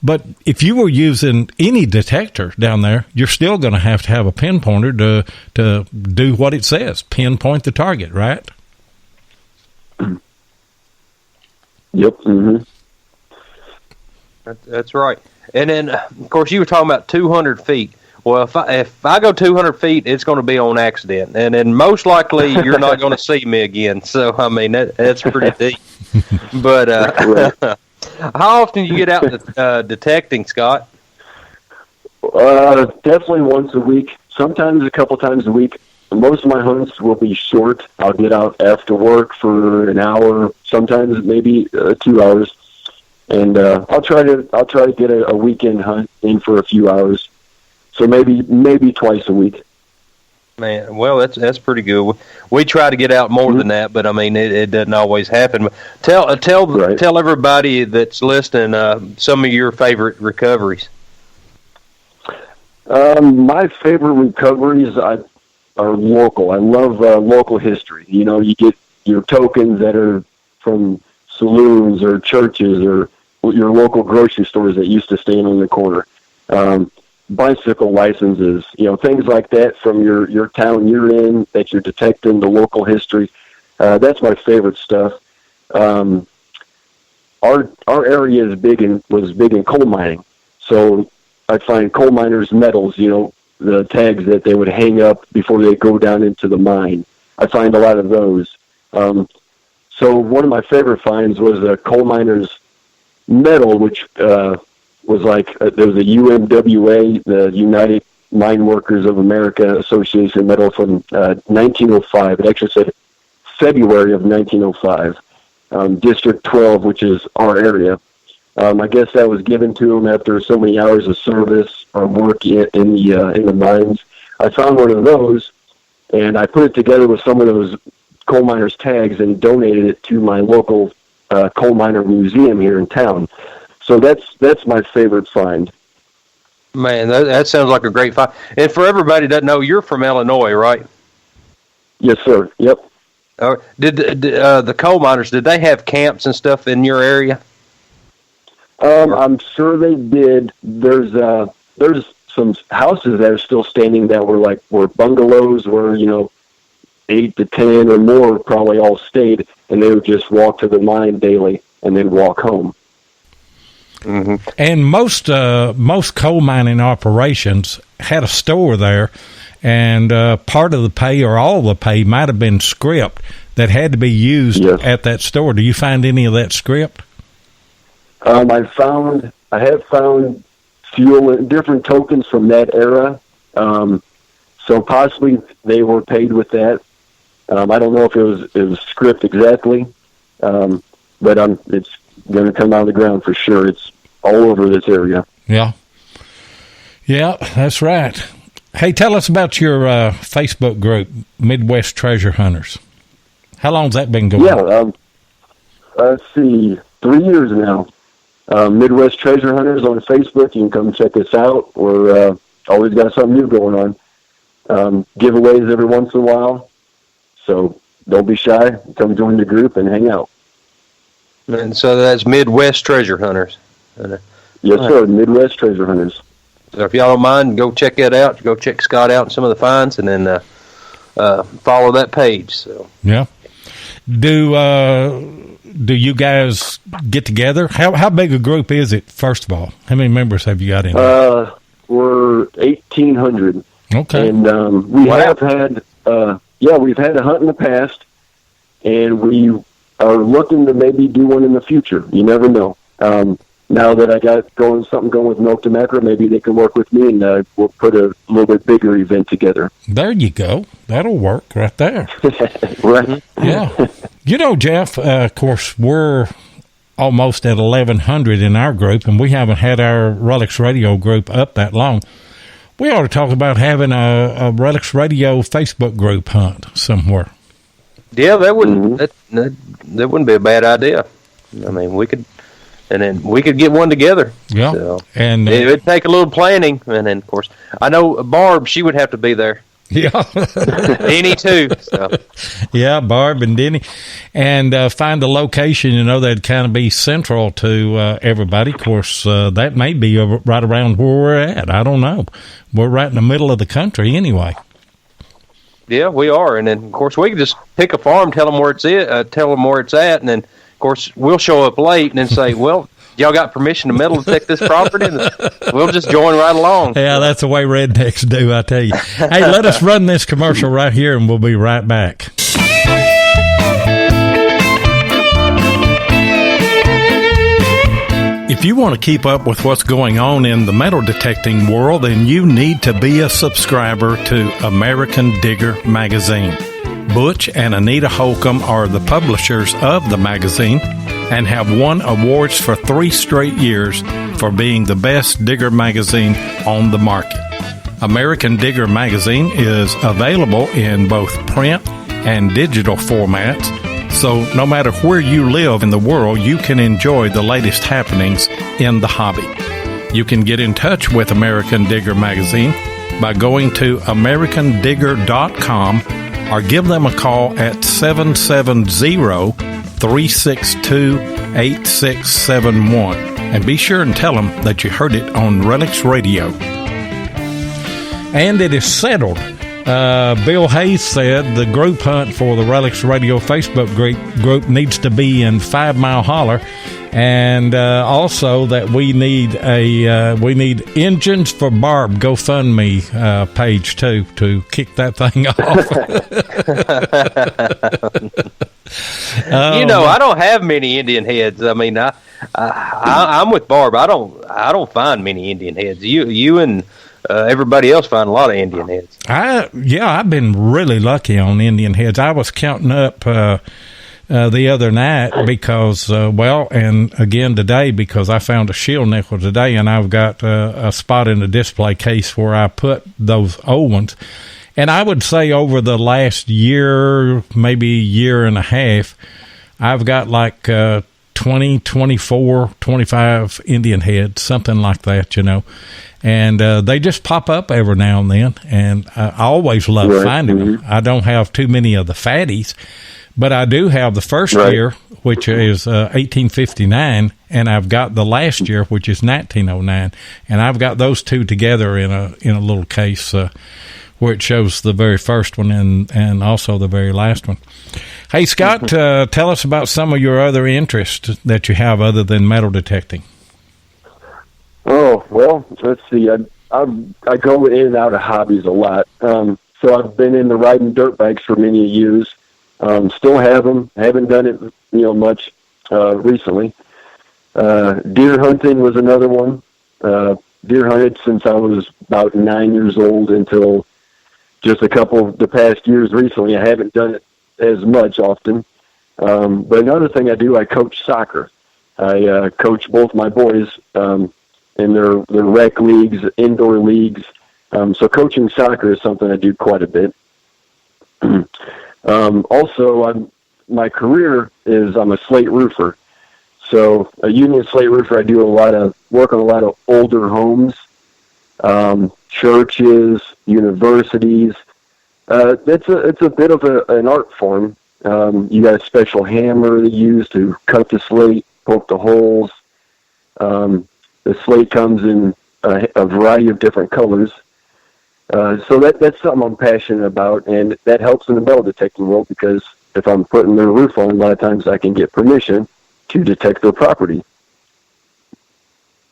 But if you were using any detector down there, you're still going to have a pinpointer to do what it says, pinpoint the target, right? Yep. Mm-hmm. That's right. And then, of course, you were talking about 200 feet. Well, if I go 200 feet, it's going to be on accident. And then most likely you're not going to see me again. So, I mean, that's pretty deep. But how often do you get out detecting, Scott? Definitely once a week, sometimes a couple times a week. Most of my hunts will be short. I'll get out after work for an hour, sometimes maybe 2 hours, and I'll try to get a weekend hunt in for a few hours. So maybe twice a week. Man, well, that's pretty good. We try to get out more than that, but I mean it doesn't always happen. Tell everybody that's listening some of your favorite recoveries. My favorite recoveries are local. I love local history. You get your tokens that are from saloons or churches or your local grocery stores that used to stand on the corner. Bicycle licenses, things like that from your town you're in that you're detecting, the local history. That's my favorite stuff. Our area was big in coal mining, so I find coal miners' medals, the tags that they would hang up before they go down into the mine. I find a lot of those. So one of my favorite finds was a coal miner's medal, which was like there was a UMWA, the United Mine Workers of America Association medal from 1905. It actually said February of 1905, District 12, which is our area. I guess that was given to him after so many hours of service or work in the mines. I found one of those, and I put it together with some of those coal miners' tags and donated it to my local coal miner museum here in town. So that's my favorite find. Man, that sounds like a great find. And for everybody that doesn't know, you're from Illinois, right? Yes, sir. Yep. Did the coal miners, did they have camps and stuff in your area? I'm sure they did. There's some houses that are still standing that were bungalows where 8 to 10 or more probably all stayed, and they would just walk to the mine daily and then walk home. Mm-hmm. And most coal mining operations had a store there, and part of the pay or all the pay might have been script that had to be used at that store. Do you find any of that script? I have found fuel and different tokens from that era. So possibly they were paid with that. I don't know if it was script exactly, but it's going to come out of the ground for sure. It's all over this area. Yeah, that's right. Hey, tell us about your Facebook group, Midwest Treasure Hunters. How long's that been going? Yeah, let's see, 3 years now. Midwest Treasure Hunters on Facebook. You can come check us out. We're always got something new going on. Giveaways every once in a while. So don't be shy. Come join the group and hang out. And so that's Midwest Treasure Hunters. Yes, sir. Midwest Treasure Hunters. So if y'all don't mind, go check that out. Go check Scott out and some of the finds, and then follow that page. So yeah. Do you guys get together? How big a group is it? First of all, how many members have you got in? We're 1,800. Okay. And we have had we've had a hunt in the past, and we are looking to maybe do one in the future. You never know. Now that I got something going with Nokta Makro, maybe they can work with me, and we'll put a little bit bigger event together. There you go. That'll work right there. Right. Yeah. Jeff, of course, we're almost at 1,100 in our group, and we haven't had our RELICS Radio group up that long. We ought to talk about having a RELICS Radio Facebook group hunt somewhere. Yeah, that wouldn't that wouldn't be a bad idea. I mean, we could get one together. Yeah, so, and it would take a little planning, and then of course, I know Barb. She would have to be there. Yeah, Denny too. So. Yeah, Barb and Denny, and find a location. That'd kind of be central to everybody. Of course, that may be right around where we're at. I don't know. We're right in the middle of the country, anyway. Yeah, we are, and then of course we can just pick a farm, tell them where it's at, and then of course we'll show up late and then say, "Well, y'all got permission to metal detect this property?" And we'll just join right along. Yeah, that's the way rednecks do, I tell you. Hey, let us run this commercial right here, and we'll be right back. If you want to keep up with what's going on in the metal detecting world, then you need to be a subscriber to American Digger magazine. Butch and Anita Holcomb are the publishers of the magazine and have won awards for 3 straight years for being the best digger magazine on the market. American Digger magazine is available in both print and digital formats, so no matter where you live in the world, you can enjoy the latest happenings in the hobby. You can get in touch with American Digger magazine by going to americandigger.com or give them a call at 770-362-8671. And be sure and tell them that you heard it on RELICS Radio. And it is settled. Bill Hayes said the group hunt for the RELICS Radio Facebook group needs to be in 5 Mile Holler, and also that we need Engines for Barb GoFundMe page too to kick that thing off. I don't have many Indian heads. I mean, I'm with Barb. I don't find many Indian heads. You and everybody else find a lot of Indian heads. I've been really lucky on Indian heads. I was counting up the other night because, and again today because I found a shield nickel today, and I've got a spot in the display case where I put those old ones. And I would say over the last year, maybe year and a half, I've got like 20, 24, 25 Indian heads, something like that, And they just pop up every now and then, and I always love finding them. I don't have too many of the fatties, but I do have the first year, which is 1859, and I've got the last year, which is 1909, and I've got those two together in a little case where it shows the very first one and also the very last one. Hey, Scott, tell us about some of your other interests that you have other than metal detecting. Oh, well, let's see. I go in and out of hobbies a lot. So I've been into riding dirt bikes for many years. Still have them. Haven't done it, much recently. Deer hunting was another one. Deer hunted since I was about 9 years old until just a couple of the past years recently. I haven't done it as much often. But another thing I do, I coach soccer. I coach both my boys in their rec leagues, indoor leagues. So coaching soccer is something I do quite a bit. Also, my career is I'm a slate roofer. So a union slate roofer, I do work on a lot of older homes, churches, universities. It's a bit of an art form. You got a special hammer to use to cut the slate, poke the holes. The slate comes in a variety of different colors. So that's something I'm passionate about, and that helps in the metal detecting world because if I'm putting their roof on, a lot of times I can get permission to detect their property.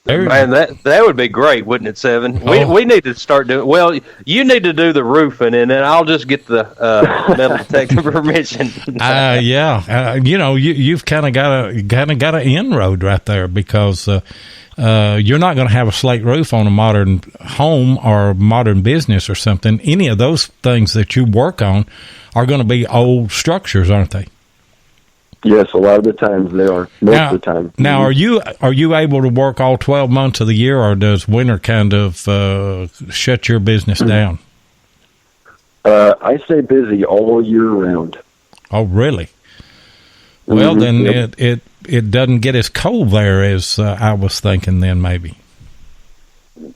Man, that would be great, wouldn't it, Seven? We need to start doing. Well, you need to do the roofing, and then I'll just get the metal detecting permission. You've kind of got an inroad right there because you're not going to have a slate roof on a modern home or modern business or something. Any of those things that you work on are going to be old structures, aren't they? Yes, a lot of the times they are. Most of the time. Now, are you able to work all 12 months of the year, or does winter kind of shut your business down? I stay busy all year round. Oh, really? Well, then it doesn't get as cold there as I was thinking then, maybe.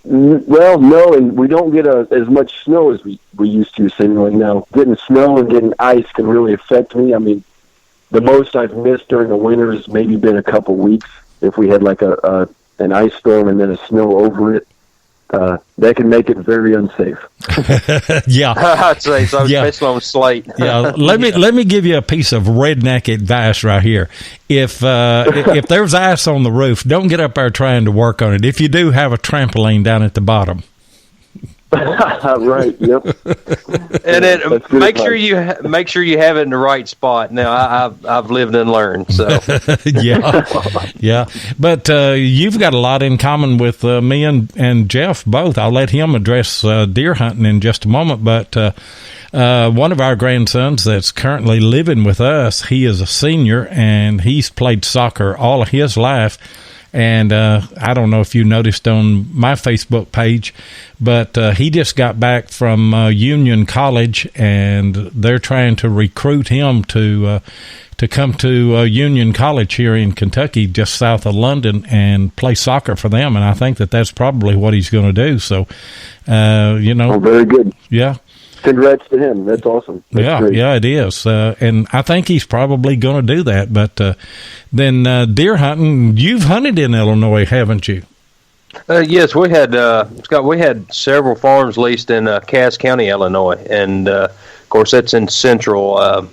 Well, no, and we don't get as much snow as we used to seemingly now. Getting snow and getting ice can really affect me. I mean, the most I've missed during the winter has maybe been a couple weeks. If we had like an ice storm and then a snow over it, that can make it very unsafe. Yeah, I'd say so. Especially on slate. Yeah, let me give you a piece of redneck advice right here. If there's ice on the roof, don't get up there trying to work on it. If you do, have a trampoline down at the bottom. Right. Yep. And then make sure you have it in the right spot. Now I've lived and learned. So yeah. But you've got a lot in common with me and Jeff both. I'll let him address deer hunting in just a moment. But one of our grandsons that's currently living with us, he is a senior and he's played soccer all of his life. And I don't know if you noticed on my Facebook page, but he just got back from Union College, and they're trying to recruit him to come to Union College here in Kentucky, just south of London, and play soccer for them. And I think that's probably what he's going to do. So, Oh, very good. Yeah. Congrats to him. That's awesome. That's great. Yeah, it is. And I think he's probably going to do that. But then deer hunting, you've hunted in Illinois, haven't you? Yes, we had, Scott, we had several farms leased in Cass County, Illinois. And, of course, that's in central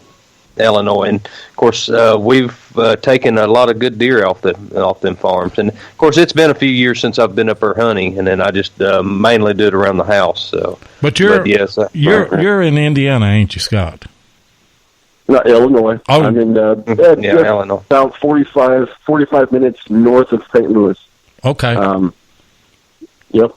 Illinois. And, of course, we've taken a lot of good deer off them farms. And, of course, it's been a few years since I've been up there hunting, and then I just mainly do it around the house. So, But you're in Indiana, ain't you, Scott? No, Illinois. Oh. I'm in Illinois. About 45 minutes north of St. Louis. Okay. Yep.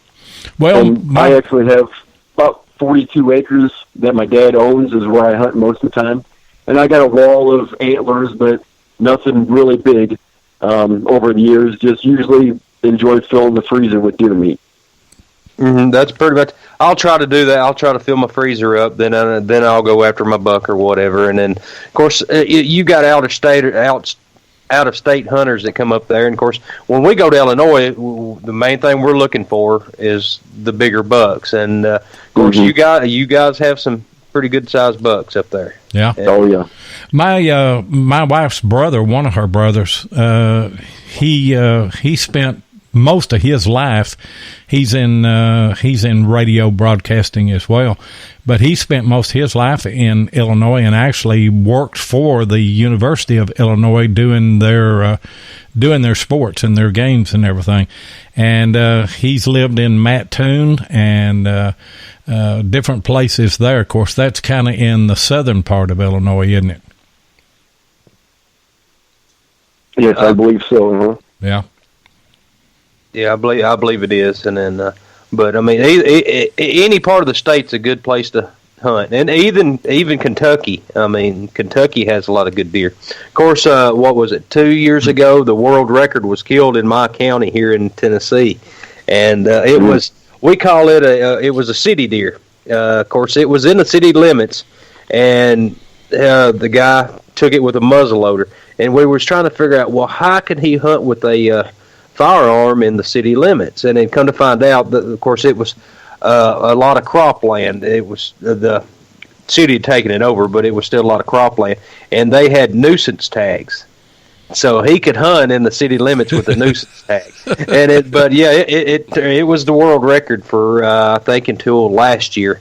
Well, I actually have about 42 acres that my dad owns is where I hunt most of the time. And I got a wall of antlers, but nothing really big over the years. Just usually enjoy filling the freezer with deer meat. Mm-hmm, that's pretty much. I'll try to do that. I'll try to fill my freezer up. Then I'll go after my buck or whatever. And then, of course, you got out of state hunters that come up there. And of course, when we go to Illinois, the main thing we're looking for is the bigger bucks. And of course, you guys have some pretty good sized bucks up there. Yeah. Oh yeah. My wife's brother, one of her brothers, he spent most of his life. He's in radio broadcasting as well, but he spent most of his life in Illinois and actually worked for the University of Illinois doing their sports and their games and everything. And he's lived in Mattoon and different places there. Of course, that's kind of in the southern part of Illinois, isn't it? Yes, I believe so. Huh? Yeah. Yeah, I believe it is. And then, but I mean, any part of the state's a good place to hunt, and even Kentucky. I mean, Kentucky has a lot of good deer. Of course, what was it? 2 years ago, the world record was killed in my county here in Tennessee, and it was. We call it it was a city deer. Of course, it was in the city limits, and the guy took it with a muzzleloader, and we were trying to figure out, well, how can he hunt with a firearm in the city limits? And then come to find out that, of course, it was a lot of cropland. It was the city had taken it over, but it was still a lot of cropland, and they had nuisance tags. So he could hunt in the city limits with the nuisance tag, and it was the world record for I think until last year,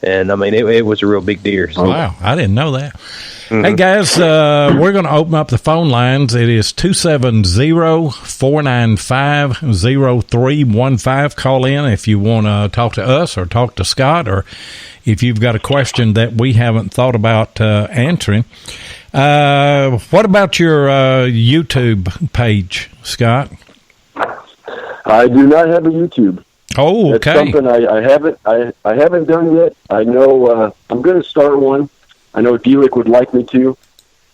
and I mean it was a real big deer. So. Wow, I didn't know that. Mm-hmm. Hey guys, we're going to open up the phone lines. It is 270-495-0315. Call in if you want to talk to us or talk to Scott, or if you've got a question that we haven't thought about answering. What about your YouTube page, Scott? I do not have a YouTube. Oh, okay. That's something I haven't done yet. I know I'm going to start one. I know Delic would like me to.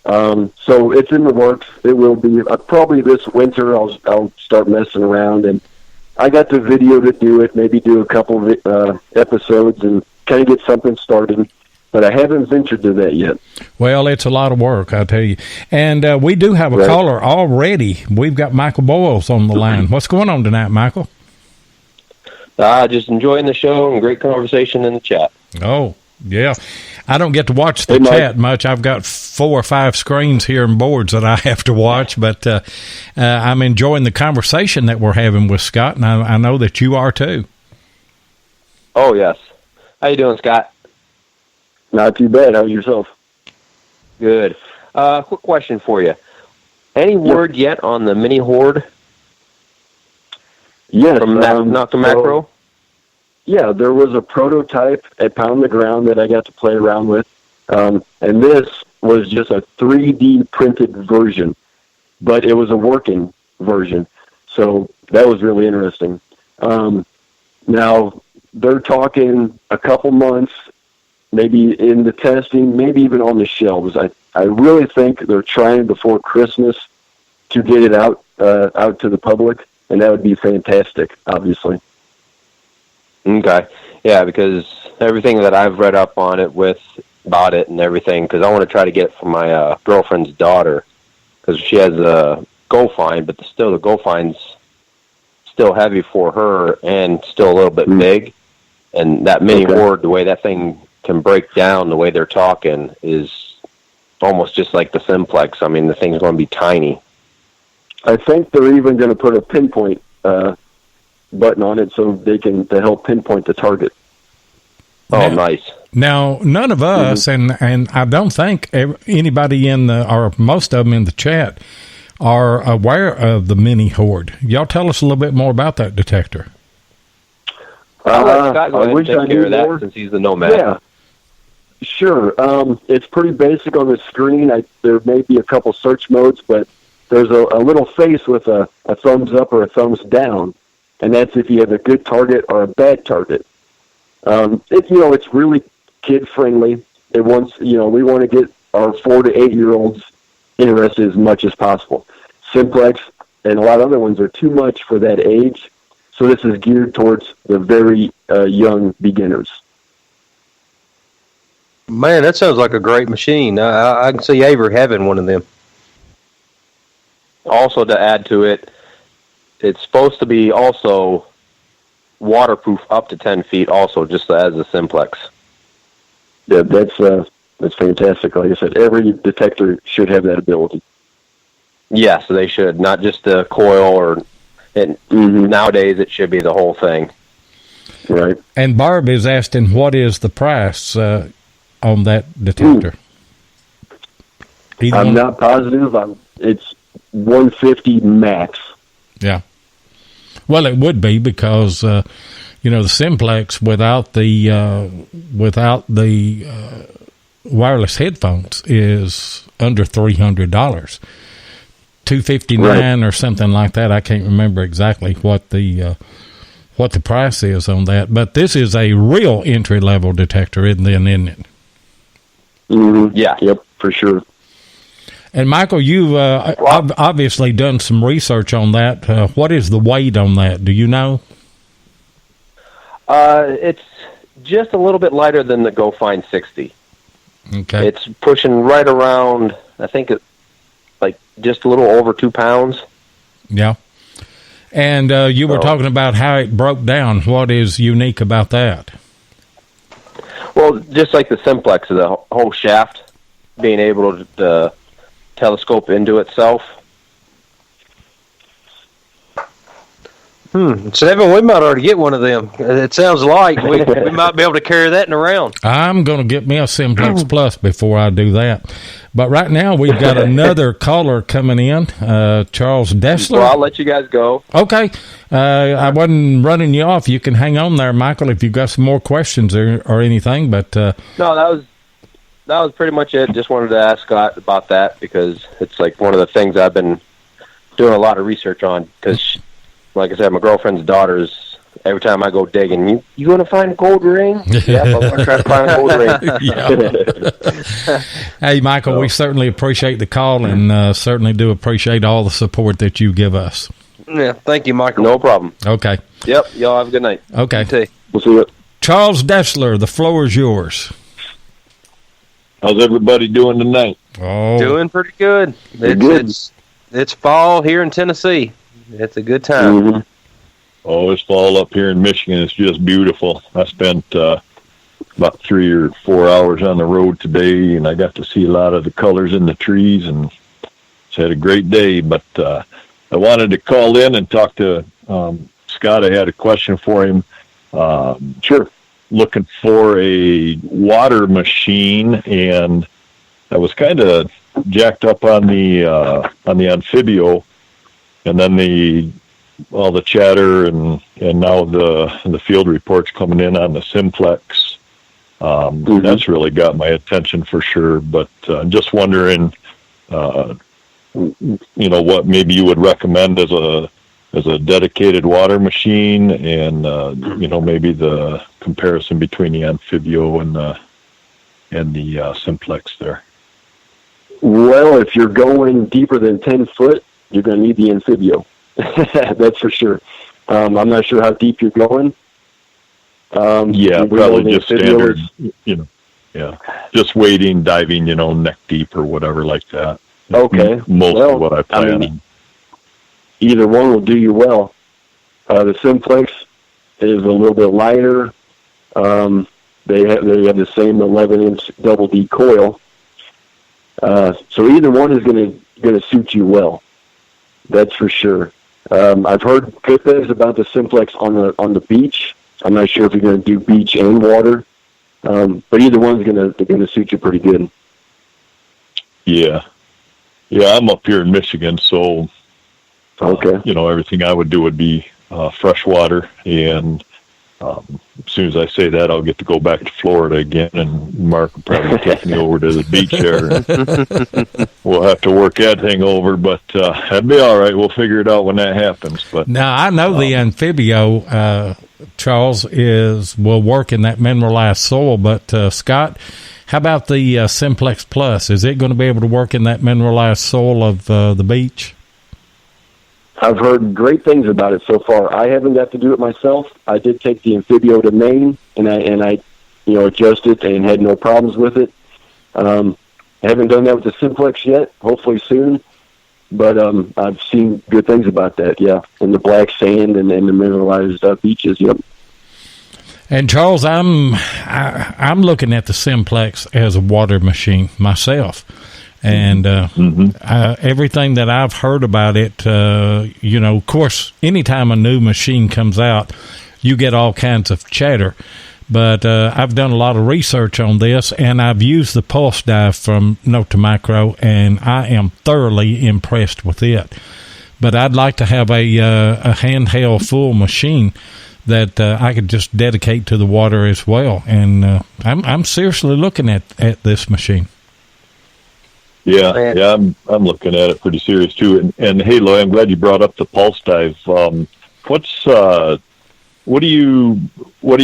So it's in the works. It will be probably this winter. I'll start messing around, and I got the video to do it. Maybe do a couple of episodes and kind of get something started. but I haven't ventured to that yet. Well, it's a lot of work, I tell you. And we do have a caller already. We've got Michael Boyles on the line. What's going on tonight, Michael? Just enjoying the show and great conversation in the chat. Oh, yeah. I don't get to watch the chat much. I've got 4 or 5 screens here and boards that I have to watch, but I'm enjoying the conversation that we're having with Scott, and I know that you are too. Oh, yes. How you doing, Scott? Not too bad. How's yourself? Good. Quick question for you. Any word yet on the mini horde? Yes. From Nokta Makro? Yeah, there was a prototype at Pound the Ground that I got to play around with. And this was just a 3D printed version, but it was a working version. So that was really interesting. Now, they're talking a couple months, maybe in the testing, maybe even on the shelves. I really think they're trying before Christmas to get it out to the public, and that would be fantastic, obviously. Okay. Yeah, because everything that I've read up on it about it and everything, because I want to try to get it for my girlfriend's daughter, because she has a Go Find, but still the Go Find's still heavy for her and still a little bit big. And that mini horde, the way that thing can break down, the way they're talking, is almost just like the Simplex. I mean, the thing's going to be tiny. I think they're even going to put a pinpoint button on it so they can help pinpoint the target. Oh, nice. Now, none of us, and I don't think anybody or most of them in the chat are aware of the mini horde. Y'all tell us a little bit more about that detector. I'll let Scott go ahead and take care of that since he's the Nomad. Yeah, sure. It's pretty basic on the screen. There may be a couple search modes, but there's a little face with a thumbs up or a thumbs down, and that's if you have a good target or a bad target. It's really kid friendly. We want to get our 4 to 8 year olds interested as much as possible. Simplex and a lot of other ones are too much for that age, so this is geared towards the very young beginners. Man, that sounds like a great machine. I can see Avery having one of them. Also, to add to it, it's supposed to be also waterproof up to 10 feet also, just as a Simplex. Yeah, that's fantastic. Like I said, every detector should have that ability. Yes, they should. Not just the coil nowadays it should be the whole thing. Right. And Barb is asking, what is the price on that detector? I'm not positive. It's $150 max. Yeah. Well, it would be because the Simplex without the wireless headphones is under $300. $259 or something like that. I can't remember exactly what the price is on that, but this is a real entry level detector, isn't it? Mm-hmm. Yeah. Yep. For sure. And Michael, you've obviously done some research on that. What is the weight on that? Do you know? It's just a little bit lighter than the Go Find 60. Okay. It's pushing right around, I think it's like just a little over 2 pounds. Yeah. And you were talking about how it broke down. What is unique about that? Well, just like the Simplex, the whole shaft being able to telescope into itself. Seven, we might already get one of them. It sounds like we might be able to carry that around. I'm going to get me a Simplex Plus before I do that. But right now, we've got another caller coming in, Charles Dessler. Well, I'll let you guys go. Okay. I wasn't running you off. You can hang on there, Michael, if you've got some more questions or anything. But no, that was pretty much it. Just wanted to ask Scott about that because it's like one of the things I've been doing a lot of research on because, like I said, my girlfriend's daughter's, every time I go digging, you going to find a gold ring? Yeah, I'm going to try to find a gold ring. Hey, Michael, we certainly appreciate the call and certainly do appreciate all the support that you give us. Yeah, thank you, Michael. No problem. Okay. Yep, y'all have a good night. Okay. We'll see you. Charles Dessler, the floor is yours. How's everybody doing tonight? Oh, Doing pretty good. It's fall here in Tennessee. It's a good time. Mm-hmm. Oh, it's fall up here in Michigan. It's just beautiful. I spent about 3 or 4 hours on the road today, and I got to see a lot of the colors in the trees, and it's had a great day. But I wanted to call in and talk to Scott. I had a question for him. Sure. Looking for a water machine, and I was kind of jacked up on the Amphibio, and then all the chatter and now the field reports coming in on the Simplex. That's really got my attention for sure. But I'm just wondering, what maybe you would recommend as a dedicated water machine, and maybe the comparison between the Amphibio and the Simplex there. Well, if you're going deeper than 10 foot, you're going to need the Amphibio. That's for sure. I'm not sure how deep you're going. Probably just standard, just wading, diving, neck deep or whatever like that. Okay. Most of what I plan on. Either one will do you well. The Simplex is a little bit lighter. They have the same 11-inch double D coil. So either one is going to suit you well. That's for sure. I've heard good things about the Simplex on the beach. I'm not sure if you're going to do beach and water, but either one's going to suit you pretty good. Yeah, I'm up here in Michigan, so okay. Everything I would do would be fresh water, and as soon as I say that, I'll get to go back to Florida again, and Mark will probably take me over to the beach there. We'll have to work that thing over, but that'd be all right. We'll figure it out when that happens. But now I know the Amphibio, Charles, will work in that mineralized soil, but Scott, how about the Simplex Plus? Is it going to be able to work in that mineralized soil of the beach? I've heard great things about it so far. I haven't got to do it myself. I did take the Amphibio to Maine, and I adjusted and had no problems with it. I haven't done that with the Simplex yet. Hopefully soon, but I've seen good things about that. Yeah, and the black sand and the mineralized beaches. Yep. And Charles, I'm looking at the Simplex as a water machine myself. And everything that I've heard about it, of course, anytime a new machine comes out, you get all kinds of chatter. But I've done a lot of research on this, and I've used the pulse dive from Nokta Makro, and I am thoroughly impressed with it. But I'd like to have a handheld full machine that I could just dedicate to the water as well. And I'm seriously looking at this machine. Yeah, I'm looking at it pretty serious too. And hey, Loy, I'm glad you brought up the pulse dive. What do you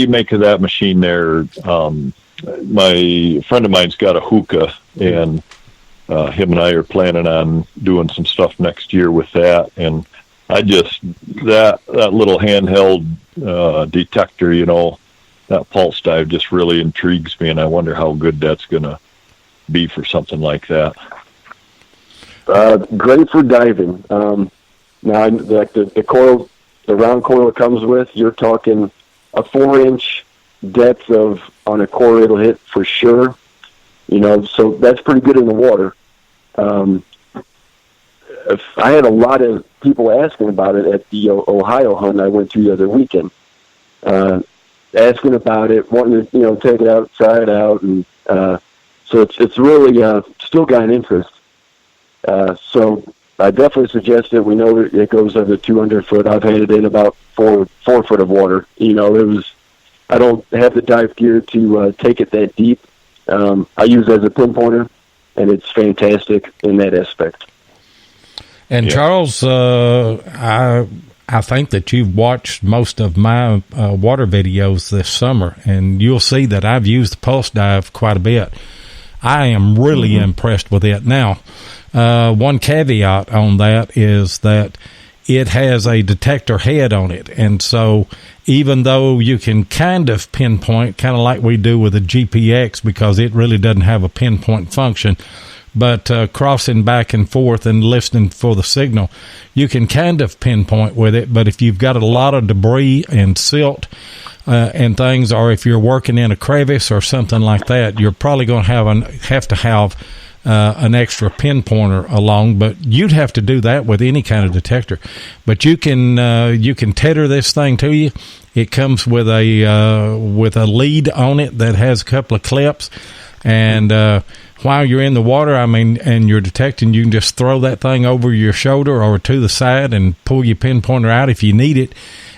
make of that machine there? My friend of mine's got a hookah, and him and I are planning on doing some stuff next year with that. And I just that little handheld detector, that pulse dive just really intrigues me, and I wonder how good that's gonna be for something like that. Great for diving. Now, like the coil, the round coil it comes with, you're talking a 4-inch depth on a core it'll hit for sure. So that's pretty good in the water. I had a lot of people asking about it at the Ohio hunt I went to the other weekend, asking about it, wanting to take it out, try it out, and so it's really still got an interest. So I definitely suggest it. We know that it goes under 200 foot. I've had it in about 4 foot of water. I don't have the dive gear to take it that deep. I use it as a pinpointer, and it's fantastic in that aspect. And yeah. Charles, I think that you've watched most of my water videos this summer, and you'll see that I've used the pulse dive quite a bit. I am really impressed with it. Now, one caveat on that is that it has a detector head on it. And so even though you can kind of pinpoint, kind of like we do with a GPX, because it really doesn't have a pinpoint function, but crossing back and forth and listening for the signal, you can kind of pinpoint with it. But if you've got a lot of debris and silt and things, or if you're working in a crevice or something like that, you're probably going to have to have an extra pinpointer along. But you'd have to do that with any kind of detector. But you can tether this thing to you. It comes with a lead on it that has a couple of clips, and while you're in the water, and you're detecting, you can just throw that thing over your shoulder or to the side and pull your pinpointer out if you need it.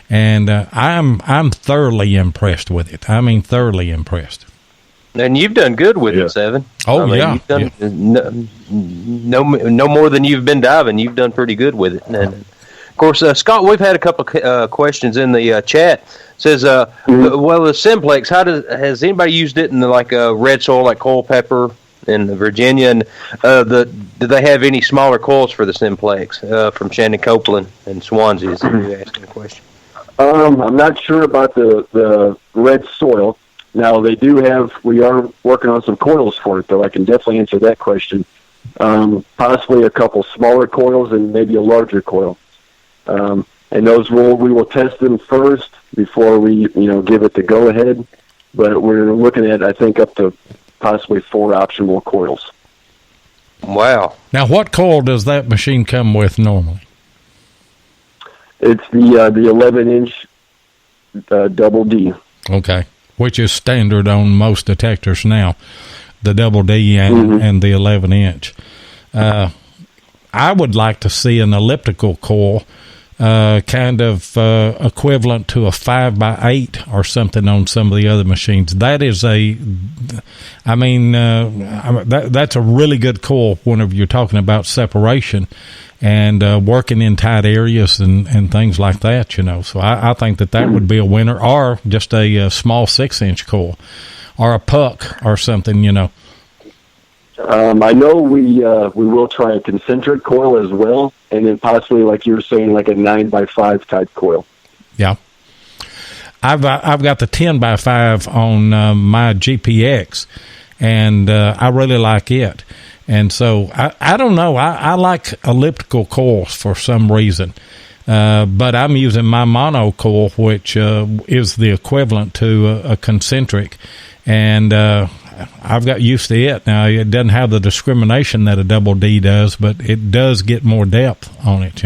And I'm thoroughly impressed with it. I mean, thoroughly impressed. And you've done good with it, Seven. You've done no more than you've been diving. You've done pretty good with it. And of course, Scott, we've had a couple of questions in the chat. It says, well, the Simplex, has anybody used it in the red soil, like Culpeper in Virginia? And do they have any smaller coils for the Simplex? From Shannon Copeland in Swansea is asking a question. I'm not sure about the red soil. Now, we are working on some coils for it, though. I can definitely answer that question. Possibly a couple smaller coils and maybe a larger coil. And those we will test them first before we, give it the go-ahead. But we're looking at, I think, up to possibly 4 optional coils. Wow. Now, what coil does that machine come with normally? It's the 11-inch double D. Okay, which is standard on most detectors now, the double D and the 11-inch. I would like to see an elliptical coil, kind of equivalent to a 5x8 or something on some of the other machines. That is that's a really good coil whenever you're talking about separation and working in tight areas and things like that, So I think that would be a winner, or just a small 6-inch coil, or a puck or something, I know we will try a concentric coil as well, and then possibly, like you were saying, like a 9x5 type coil. Yeah, I've got the 10x5 on my GPX, and I really like it. And so I don't know. I like elliptical coils for some reason, but I'm using my mono coil, which is the equivalent to a concentric, and I've got used to it. Now, it doesn't have the discrimination that a double D does, but it does get more depth on it,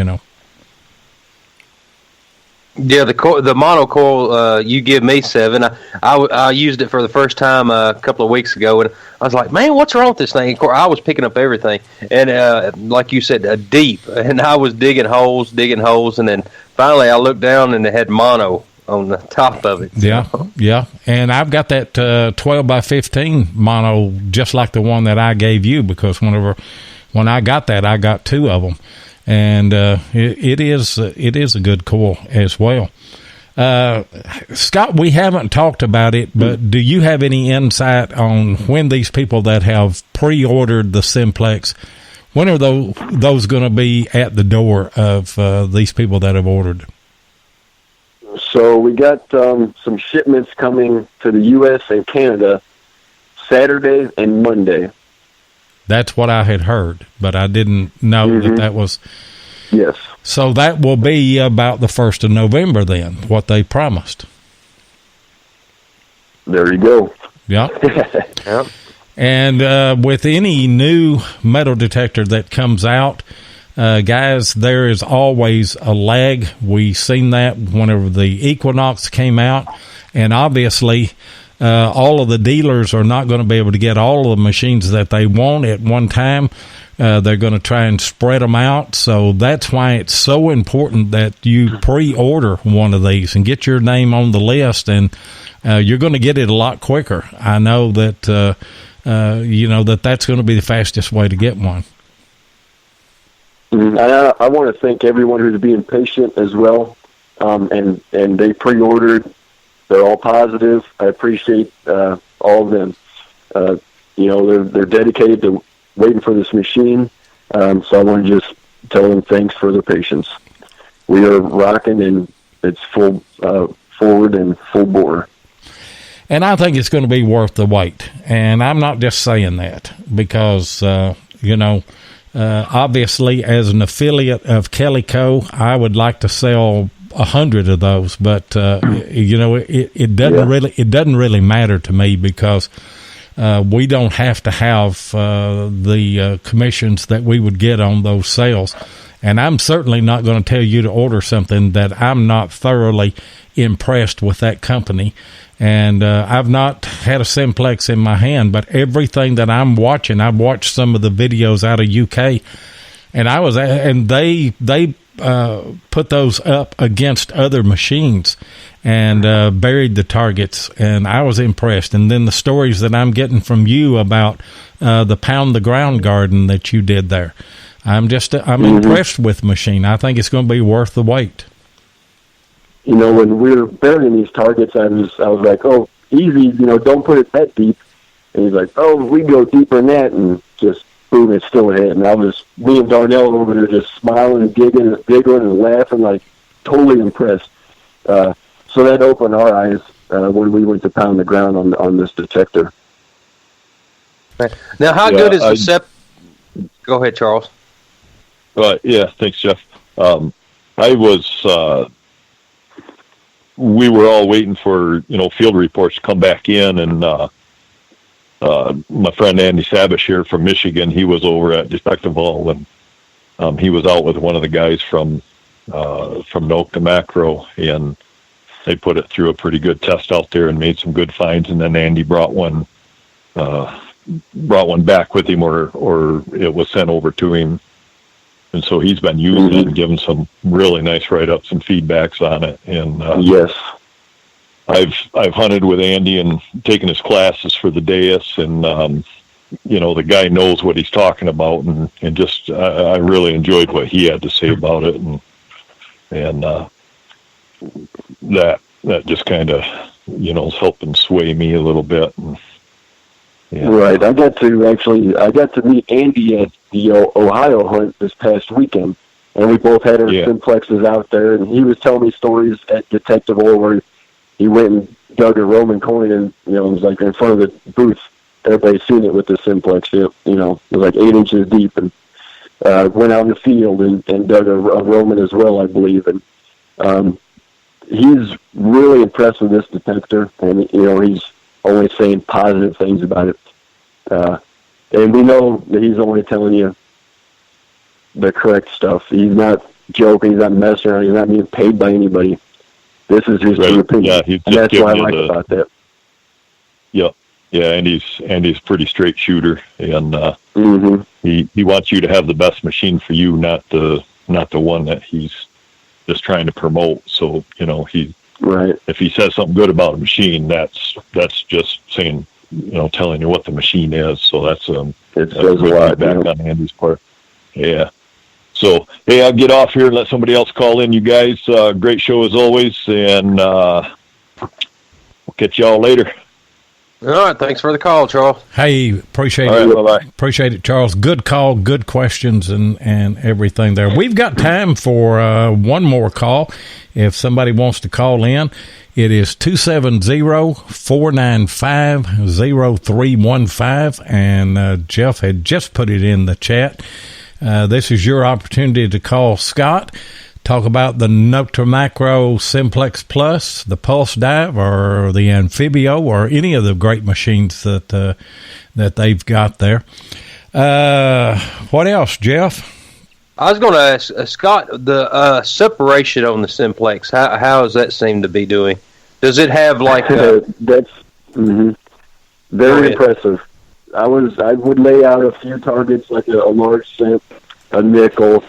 Yeah, the mono coil you give me, Seven. I used it for the first time a couple of weeks ago, and I was like, man, what's wrong with this thing? Of course, I was picking up everything, and like you said, deep, and I was digging holes, and then finally I looked down and it had mono on the top of it. Yeah, and I've got that 12x15 mono, just like the one that I gave you, because when I got that, I got 2 of them. And it is a good coil as well. Scott, we haven't talked about it, but do you have any insight on when these people that have pre-ordered the Simplex, when are those going to be at the door of these people that have ordered? So we got some shipments coming to the U.S. and Canada Saturday and Monday. That's what I had heard, but I didn't know that was... Yes. So that will be about the 1st of November then, what they promised. There you go. Yeah. Yep. And with any new metal detector that comes out, guys, there is always a lag. We seen that whenever the Equinox came out, and obviously... all of the dealers are not going to be able to get all of the machines that they want at one time. They're going to try and spread them out. So that's why it's so important that you pre-order one of these and get your name on the list, and you're going to get it a lot quicker. I know that, that's going to be the fastest way to get one. And I want to thank everyone who's being patient as well, and they pre-ordered. They're all positive. I appreciate all of them. They're dedicated to waiting for this machine. So I want to just tell them thanks for their patience. we are rocking, and it's full forward and full bore. And I think it's going to be worth the wait. And I'm not just saying that because, obviously as an affiliate of Calico, I would like to sell 100 of those, but it doesn't really matter to me because we don't have to have the commissions that we would get on those sales. And I'm certainly not going to tell you to order something that I'm not thoroughly impressed with that company. And I've not had a Simplex in my hand, but everything that I'm watching, I've watched some of the videos out of UK, and they put those up against other machines and buried the targets, and I was impressed. And then the stories that I'm getting from you about the Pound the Ground garden that you did there, I'm impressed with the machine. I think it's going to be worth the wait. When we were burying these targets, I was like, oh, easy, don't put it that deep. And he's like, oh, we go deeper than that, and just boom, it's still ahead. And me and Darnell over there just smiling and giggling and laughing, like totally impressed. So that opened our eyes when we went to pound the ground on this detector. Now, how good is the Go ahead, Charles. Yeah, thanks, Jeff. We were all waiting for, field reports to come back in, and my friend Andy Sabish here from Michigan, he was over at Detective Hall, and he was out with one of the guys from Nokta Makro, and they put it through a pretty good test out there and made some good finds, and then Andy brought one back with him, or it was sent over to him. And so he's been using it and giving some really nice write-ups and feedbacks on it. And yes, I've hunted with Andy and taken his classes for the Deus, and the guy knows what he's talking about, and just I really enjoyed what he had to say about it, and that just kind of is helping sway me a little bit. Right. I got to meet Andy at the Ohio hunt this past weekend, and we both had our Simplexes out there, and he was telling me stories at Detective Oil where he went and dug a Roman coin, and it was like in front of the booth. Everybody's seen it with the Simplex. It was like 8 inches deep, and went out in the field and dug a Roman as well, I believe. And he's really impressed with this detector, and he's only saying positive things about it. And we know that he's only telling you the correct stuff. He's not joking. He's not messing around. He's not being paid by anybody. This is his true opinion. Yeah, and that's what I like about that. Yeah. Yeah, and he's pretty straight shooter, and he wants you to have the best machine for you, not the one that he's just trying to promote. So if he says something good about a machine, that's just saying, telling you what the machine is. So that's it says a lot back on Andy's part. Yeah. So hey, I'll get off here and let somebody else call in. You guys, great show as always, and we'll catch y'all later. All right, thanks for the call, Charles. Hey, appreciate it. Bye-bye. Appreciate it, Charles. Good call, good questions, and everything there. We've got time for one more call. If somebody wants to call in, it is 270-495-0315, and Jeff had just put it in the chat. This is your opportunity to call Scott. Talk about the Nokta Makro Simplex Plus, the Pulse Dive, or the Amphibio, or any of the great machines that they've got there. What else, Jeff? I was going to ask Scott, the separation on the Simplex. How does that seem to be doing? Does it have like that's very impressive. I would lay out a few targets, like a large simp, a nickel,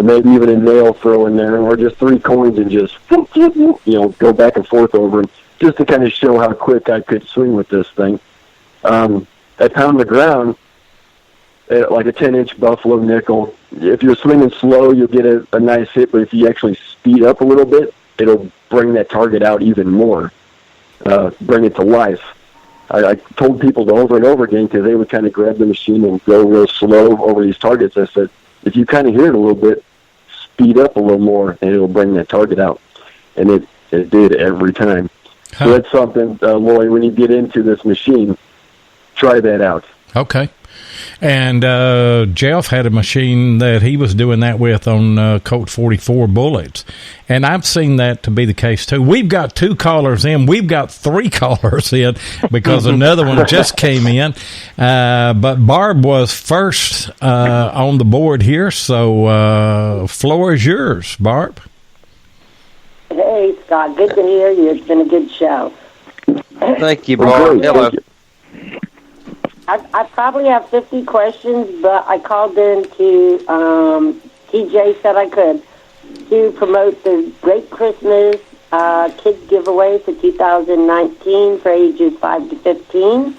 maybe even a nail throw in there, or just 3 coins and just go back and forth over them, just to kind of show how quick I could swing with this thing. At pound the ground, like a 10-inch Buffalo nickel, if you're swinging slow, you'll get a nice hit, but if you actually speed up a little bit, it'll bring that target out even more, bring it to life. I told people over and over again, because they would kind of grab the machine and go real slow over these targets. I said, if you kind of hear it a little bit, speed up a little more, and it'll bring that target out. And it did every time. So that's something, Lloyd, when you get into this machine, try that out. Okay. And Jeff had a machine that he was doing that with on Colt 44 bullets. And I've seen that to be the case, too. We've got 2 callers in. We've got 3 callers in because another one just came in. But Barb was first on the board here, so floor is yours, Barb. Hey, Scott. Good to hear you. It's been a good show. Thank you, Barb. Hello. I probably have 50 questions, but I called in to, TJ said I could, to promote the Great Christmas Kids Giveaway for 2019 for ages 5 to 15.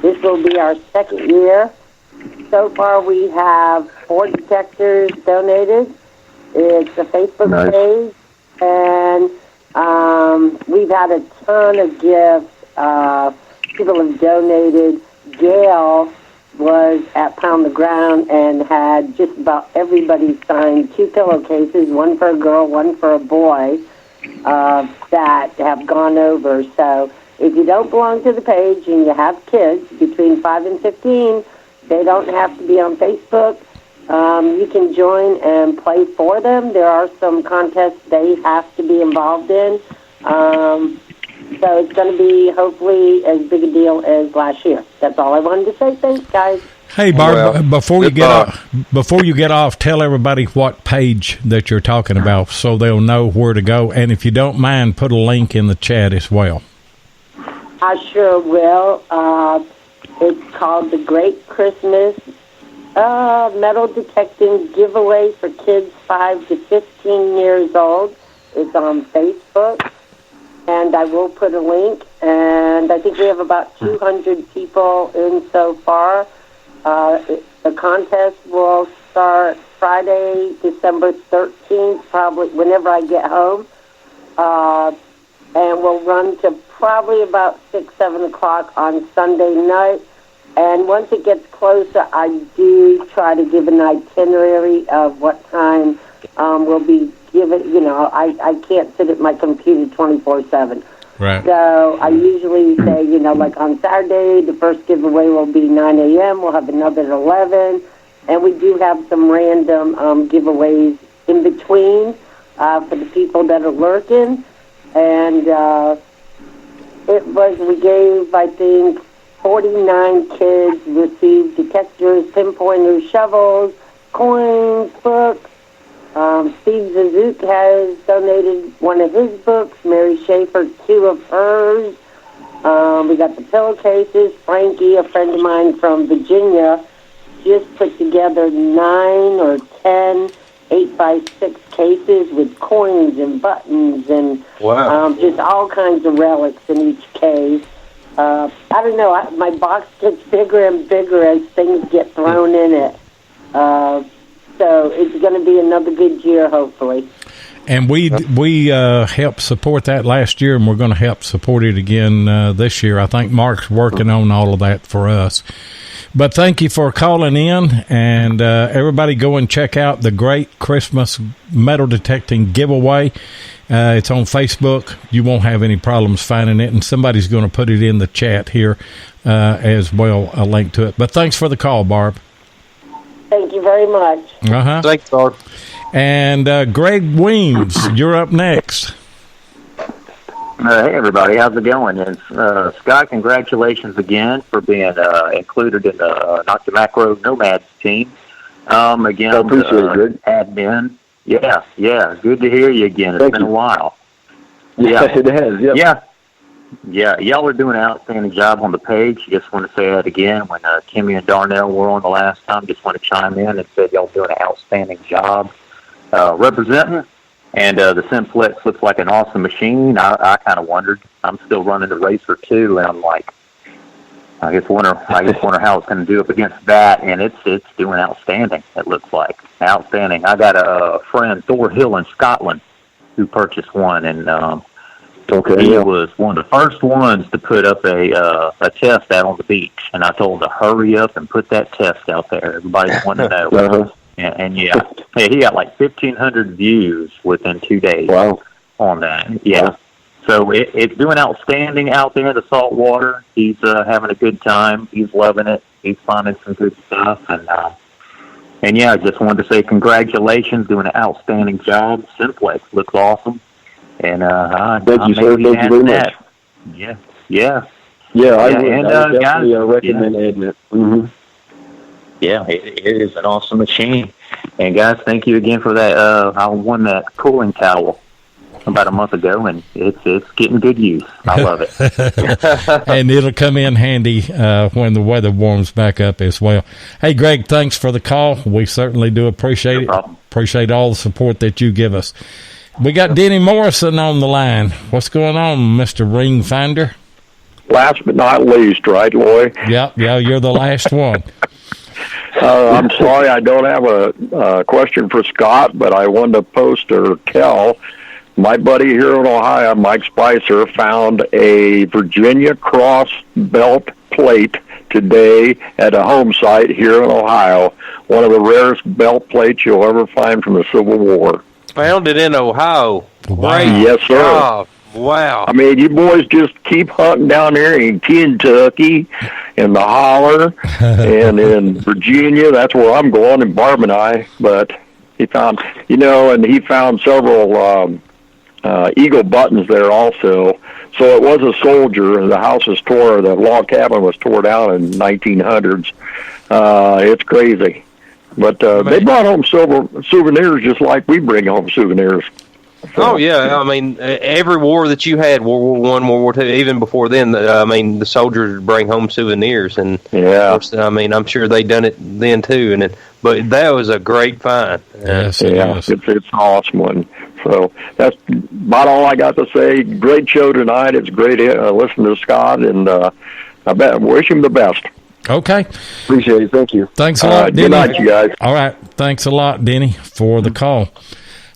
This will be our 2nd year. So far, we have 4 detectors donated. It's a Facebook page, and we've had a ton of gifts. People have donated. Gail was at Pound the Ground and had just about everybody signed 2 pillowcases, one for a girl, one for a boy, that have gone over. So if you don't belong to the page and you have kids between 5 and 15, they don't have to be on Facebook. You can join and play for them. There are some contests they have to be involved in. So it's going to be hopefully as big a deal as last year. That's all I wanted to say. Thanks, guys. Hey, Barb, before you get off, tell everybody what page that you're talking about so they'll know where to go. And if you don't mind, put a link in the chat as well. I sure will. It's called the Great Christmas Metal Detecting Giveaway for kids 5 to 15 years old. It's on Facebook. And I will put a link, and I think we have about 200 people in so far. The contest will start Friday, December 13th, probably whenever I get home, and we'll run to probably about 6, 7 o'clock on Sunday night. And once it gets closer, I do try to give an itinerary of what time we'll be given. You know, I can't sit at my computer 24/7. Right. So I usually say, you know, like on Saturday, the first giveaway will be 9 a.m. We'll have another at 11. And we do have some random giveaways in between for the people that are lurking. And we gave, I think, 49 kids received detectors, pinpointers, shovels, coins, books. Steve Zazook has donated one of his books, Mary Schaefer 2 of hers. We got the pillowcases. Frankie, a friend of mine from Virginia, just put together 9 or 10 8x6 cases with coins and buttons and just all kinds of relics in each case. I don't know, my box gets bigger and bigger as things get thrown in it. So it's going to be another good year, hopefully. And we helped support that last year, and we're going to help support it again this year. I think Mark's working on all of that for us. But thank you for calling in, and everybody go and check out the Great Christmas Metal Detecting Giveaway. It's on Facebook. You won't have any problems finding it, and somebody's going to put it in the chat here as well, a link to it. But thanks for the call, Barb. Thank you very much. Thanks, Barb. And Greg Weems, you're up next. Hey, everybody. How's it going? And Scott, congratulations again for being included in the Nokta Makro Nomads team. Again, I appreciate it, Greg. Admin. Yeah. Good to hear you again. It's been a while. Yeah, it has. Yep. Yeah, y'all are doing an outstanding job on the page. Just want to say that again. When Kimmy and Darnell were on the last time, just want to chime in and say y'all doing an outstanding job representing. And the Simplex looks like an awesome machine. I kind of wondered. I'm still running the Racer 2, and I'm like, I just wonder how it's going to do up against that. And it's doing outstanding. It looks like outstanding. I got a friend, Thor Hill in Scotland, who purchased one, and he was one of the first ones to put up a test out on the beach. And I told him to hurry up and put that test out there. Everybody's wanting to know. And he got like 1,500 views within 2 days. Wow. On that. Yeah. Wow. So it's doing outstanding out there in the salt water. He's having a good time. He's loving it. He's finding some good stuff. And yeah, I just wanted to say congratulations, doing an outstanding job. Simplex looks awesome. And thank you, sir. Thank you very much. Yeah. Yeah. Yeah, I definitely recommend adding it. Mm-hmm. Yeah, it is an awesome machine. And guys, thank you again for that. I won that cooling towel about a month ago, and it's getting good use. I love it. And it'll come in handy when the weather warms back up as well. Hey, Greg, thanks for the call. We certainly do appreciate it. Appreciate all the support that you give us. We got Denny Morrison on the line. What's going on, Mr. Ring Finder? Last but not least, right, Loy? Yeah, you're the last one. I'm sorry I don't have a question for Scott, but I wanted to post or tell my buddy here in Ohio, Mike Spicer, found a Virginia Cross belt plate today at a home site here in Ohio. One of the rarest belt plates you'll ever find from the Civil War. Found it in Ohio. Wow. Yes, sir. Oh, wow. I mean, you boys just keep hunting down there in Kentucky, in the holler, and in Virginia. That's where I'm going, in Barbany. But he found, and he found several eagle buttons there also. So it was a soldier. The house was the log cabin was tore down in 1900s. It's crazy. But they brought home souvenirs just like we bring home souvenirs. Oh, yeah. I mean, every war that you had, World War I, World War II, even before then, the soldiers would bring home souvenirs. And, yeah. Of course, I'm sure they done it then, too. But that was a great find. Yes, it's an awesome one. So that's about all I got to say. Great show tonight. It's great listening to Scott, and I wish him the best. Okay. Appreciate it. Thank you. Thanks a lot, Denny. Good night, you guys. All right. Thanks a lot, Denny, for the call.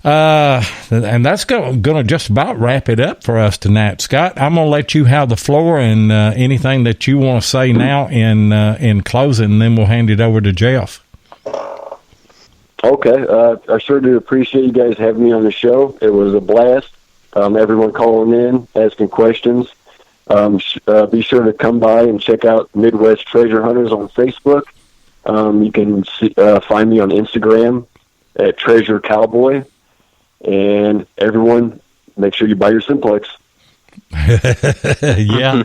And that's going to just about wrap it up for us tonight. Scott, I'm going to let you have the floor and anything that you want to say now in closing, and then we'll hand it over to Jeff. Okay. I sure do appreciate you guys having me on the show. It was a blast. Everyone calling in, asking questions. Be sure to come by and check out Midwest Treasure Hunters on Facebook. You can find me on Instagram at Treasure Cowboy. And everyone, make sure you buy your Simplex. Yeah.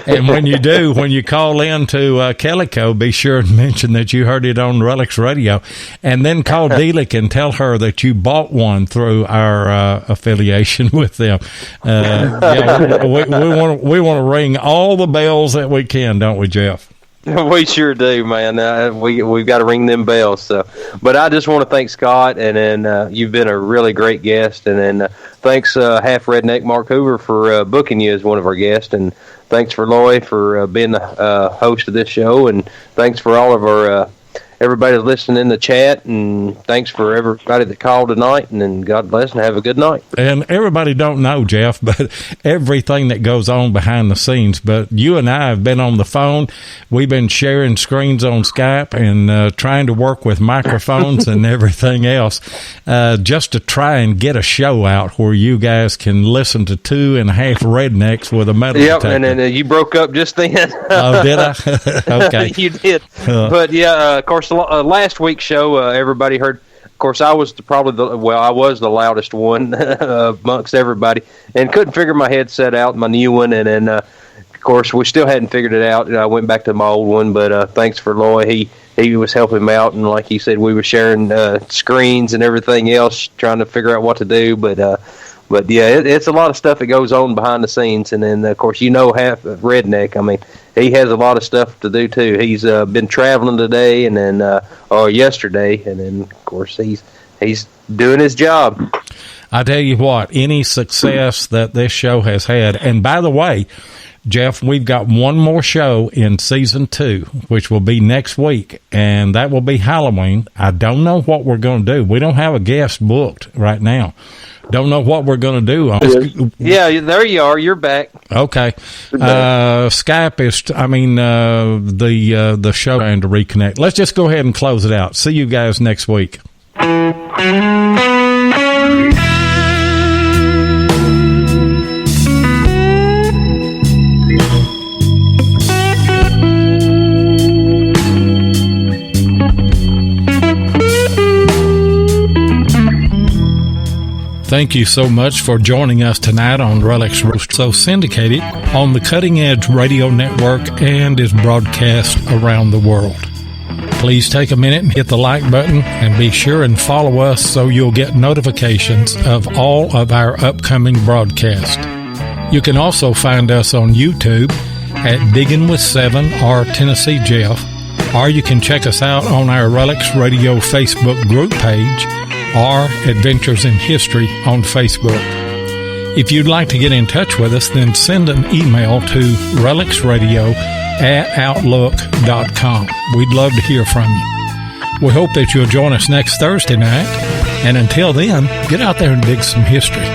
And when you call in to Calico, be sure to mention that you heard it on RELICS Radio, and then call Delic and tell her that you bought one through our affiliation with them. We want to ring all the bells that we can, don't we, Jeff? We sure do, man. We've got to ring them bells. So, but I just want to thank Scott, and then you've been a really great guest, and then thanks Half Redneck Mark Hoover for booking you as one of our guests, and thanks for Lloyd for being the host of this show, and thanks for all of our everybody listening in the chat, and thanks for everybody that called tonight, and then God bless and have a good night. And everybody don't know, Jeff, but everything that goes on behind the scenes, but you and I have been on the phone. We've been sharing screens on Skype and trying to work with microphones and everything else just to try and get a show out where you guys can listen to 2.5 rednecks with a metal detector. And then you broke up just then. Oh, did I? Okay. You did. But yeah, of course, last week's show, everybody heard. Of course, I was I was the loudest one amongst everybody, and couldn't figure my headset out, my new one, and then of course we still hadn't figured it out. And I went back to my old one, but thanks for Loy. He was helping me out, and like he said, we were sharing screens and everything else, trying to figure out what to do. But yeah, it's a lot of stuff that goes on behind the scenes, and then of course Half Redneck. I mean, he has a lot of stuff to do too. He's been traveling today, and then yesterday, and then of course he's doing his job. I tell you what, any success that this show has had, and by the way, Jeff, we've got one more show in season 2, which will be next week, and that will be Halloween. I don't know what we're going to do. We don't have a guest booked right now. Don't know what we're going to do. Yeah, there you are. You're back. Okay. Skype is, the show trying to reconnect. Let's just go ahead and close it out. See you guys next week. Thank you so much for joining us tonight on RELICS Radio, syndicated on the Cutting Edge Radio Network and is broadcast around the world. Please take a minute and hit the like button and be sure and follow us so you'll get notifications of all of our upcoming broadcasts. You can also find us on YouTube at Digging with 7 or Tennessee Jeff, or you can check us out on our RELICS Radio Facebook group page or Adventures in History on Facebook. If you'd like to get in touch with us, then send an email to relicsradio@outlook.com. We'd love to hear from you. We hope that you'll join us next Thursday night, and until then, get out there and dig some history.